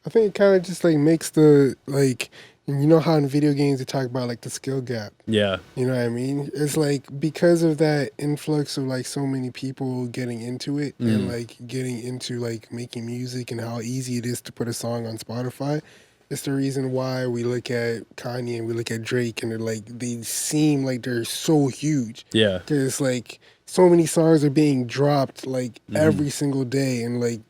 Speaker 2: I think it kind of just like makes the like, you know how in video games they talk about like the skill gap.
Speaker 4: Yeah.
Speaker 2: You know what I mean? It's like because of that influx of like so many people getting into it and like getting into like making music and how easy it is to put a song on Spotify. It's the reason why we look at Kanye and we look at Drake and they're like, they seem like they're so huge.
Speaker 4: Yeah.
Speaker 2: Because like so many songs are being dropped like every single day. And like,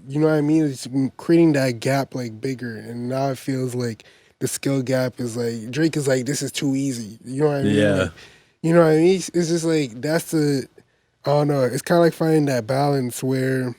Speaker 2: you know what I mean? It's creating that gap like bigger. And now it feels like the skill gap is like, Drake is like, this is too easy. You know what I mean?
Speaker 4: Yeah.
Speaker 2: Like, you know what I mean? It's just like, that's the, I don't know. It's kind of like finding that balance where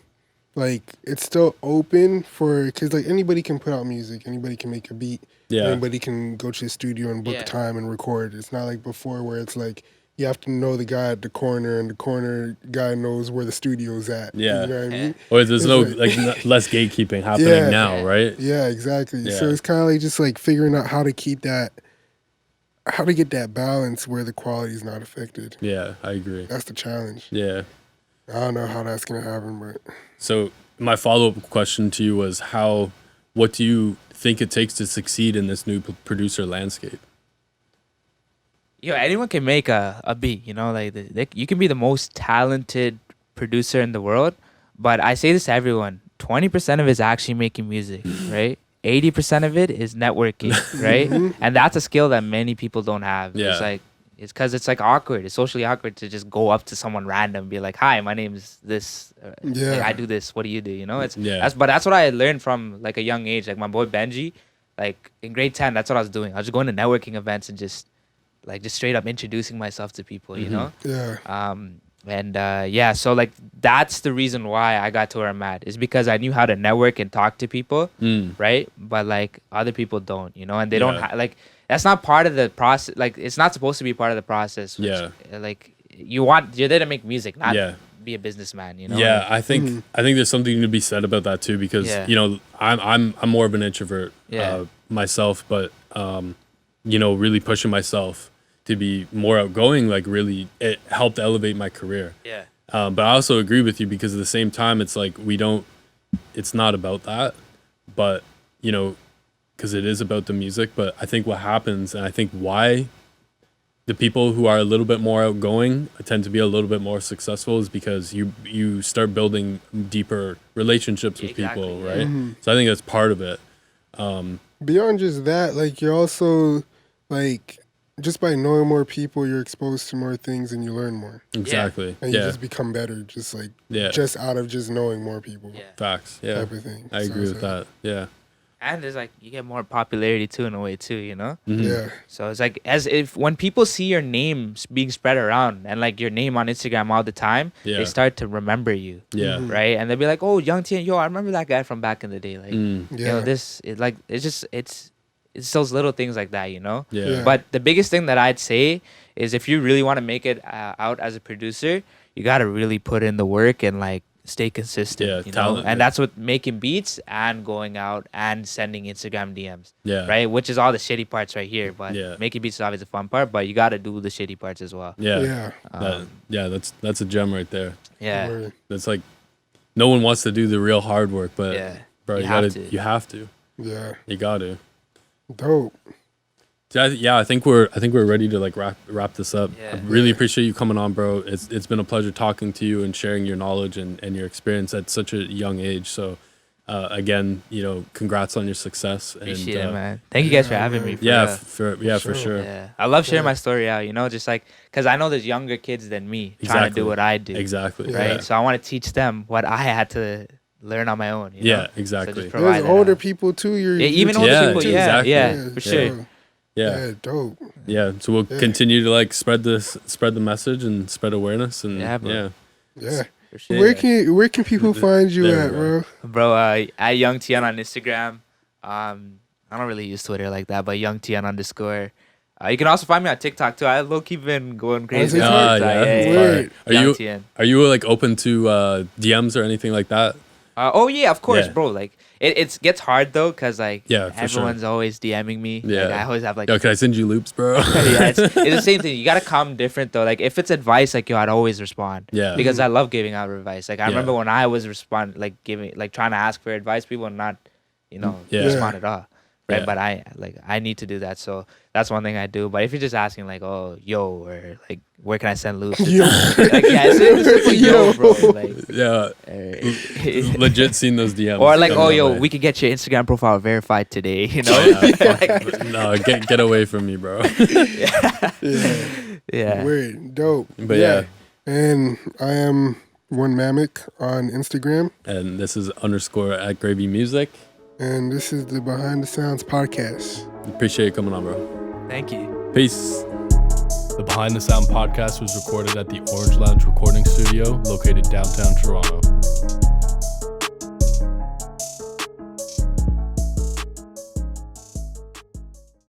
Speaker 2: like it's still open for, because like anybody can put out music, anybody can make a beat, anybody can go to the studio and book time and record. It's not like before where it's like you have to know the guy at the corner and the corner guy knows where the studio's at.
Speaker 4: Yeah.
Speaker 2: You know what I mean?
Speaker 4: Or there's no like less gatekeeping happening now, right?
Speaker 2: Yeah, exactly.
Speaker 4: Yeah.
Speaker 2: So it's kind of like just like figuring out how to keep that, how to get that balance where the quality is not affected.
Speaker 4: Yeah, I agree.
Speaker 2: That's the challenge.
Speaker 4: Yeah.
Speaker 2: I don't know how that's gonna happen, but
Speaker 4: So my follow-up question to you was what do you think it takes to succeed in this new producer landscape?
Speaker 1: Yo, anyone can make a beat, you know, like you can be the most talented producer in the world, but I say this to everyone, 20% of it is actually making music, right? 80% of it is networking, right? And that's a skill that many people don't have.
Speaker 4: Yeah.
Speaker 1: It's like, it's because it's like awkward. It's socially awkward to just go up to someone random and be like, hi, my name is this. Like, I do this. What do you do? You know, but that's what I learned from like a young age. Like my boy Benji, like in grade 10, that's what I was doing. I was just going to networking events and just straight up introducing myself to people, you know?
Speaker 2: Yeah.
Speaker 1: So like that's the reason why I got to where I'm at, is because I knew how to network and talk to people, right? But like other people don't, you know, and they don't like, that's not part of the process. Like it's not supposed to be part of the process. Which, like you're there to make music, not be a businessman, you know?
Speaker 4: Yeah, I think there's something to be said about that too, because you know, I'm more of an introvert myself, but you know, really pushing myself to be more outgoing, like really it helped elevate my career. Yeah. But I also agree with you, because at the same time, it's like it's not about that, but you know, because it is about the music. But I think what happens, and I think why the people who are a little bit more outgoing tend to be a little bit more successful, is because you start building deeper relationships with people, right? So I think that's part of it.
Speaker 2: Beyond just that, like you're also like, just by knowing more people, you're exposed to more things and you learn more.
Speaker 4: Exactly.
Speaker 2: And you just become better, just like just out of just knowing more people.
Speaker 4: Facts. Yeah.
Speaker 2: Type of thing.
Speaker 4: I agree with that. Yeah.
Speaker 1: And there's like, you get more popularity too, in a way too, you know?
Speaker 2: Yeah.
Speaker 1: So it's like, as if when people see your name being spread around and like your name on Instagram all the time, they start to remember you. Yeah. Right? And they'll be like, oh, YoungTN, yo, I remember that guy from back in the day. Like, you know, it's those little things like that, you know?
Speaker 4: Yeah.
Speaker 1: But the biggest thing that I'd say is, if you really want to make it out as a producer, you got to really put in the work and like stay consistent, you know? And that's what making beats and going out and sending Instagram DMs, right? Which is all the shitty parts right here. But making beats is always the fun part, but you got to do the shitty parts as well.
Speaker 4: That's a gem right there.
Speaker 1: Yeah.
Speaker 4: That's like, no one wants to do the real hard work, but bro, you have to.
Speaker 2: Yeah.
Speaker 4: You got to.
Speaker 2: Dope.
Speaker 4: Yeah, I think we're ready to like wrap this up. I really appreciate you coming on, bro. It's been a pleasure talking to you and sharing your knowledge and your experience at such a young age. So again, you know, congrats on your success.
Speaker 1: Appreciate it, man. Thank you guys for having me.
Speaker 4: For sure.
Speaker 1: Yeah, I love sharing my story out. You know, just like, because I know there's younger kids than me trying to do what I do.
Speaker 4: Exactly.
Speaker 1: Right. So I want to teach them what I had to learn on my own. You know?
Speaker 4: Exactly.
Speaker 2: So there's older people too.
Speaker 1: Even older people.
Speaker 4: Exactly.
Speaker 1: For sure.
Speaker 2: Yeah, dope.
Speaker 4: Yeah, so we'll continue to like spread the message and spread awareness, and
Speaker 2: Yeah.
Speaker 1: For sure.
Speaker 2: Where can people find you at, bro?
Speaker 1: Bro, at YoungTN on Instagram. I don't really use Twitter like that, but YoungTN _. You can also find me on TikTok too. I low key been going crazy.
Speaker 4: Are you like open to DMs or anything like that?
Speaker 1: Oh yeah, of course, bro. Like, It gets hard though, cause like
Speaker 4: for
Speaker 1: everyone's always DMing me.
Speaker 4: Yeah,
Speaker 1: like, I always have like,
Speaker 4: yo, can I send you loops, bro?
Speaker 1: yeah, it's the same thing. You gotta come different though. Like if it's advice, like yo, I'd always respond.
Speaker 4: Yeah,
Speaker 1: because I love giving out advice. Like I remember when I was trying to ask for advice, people not, respond at all. Right, but I need to do that, so that's one thing I do. But if you're just asking like, oh, yo, or like, where can I send loops? Like, it's simple, yo, bro. Like,
Speaker 4: legit seen those DMs.
Speaker 1: Or like, oh, yo, we could get your Instagram profile verified today.
Speaker 4: No, get away from me, bro.
Speaker 2: Yeah. Weird, dope.
Speaker 4: But yeah,
Speaker 2: and I am one Mamek on Instagram,
Speaker 4: and this is _@GravyMusic.
Speaker 2: And this is the Behind the Sounds podcast.
Speaker 4: Appreciate you coming on, bro.
Speaker 1: Thank you.
Speaker 4: Peace.
Speaker 3: The Behind the Sound podcast was recorded at the Orange Lounge Recording Studio, located downtown Toronto.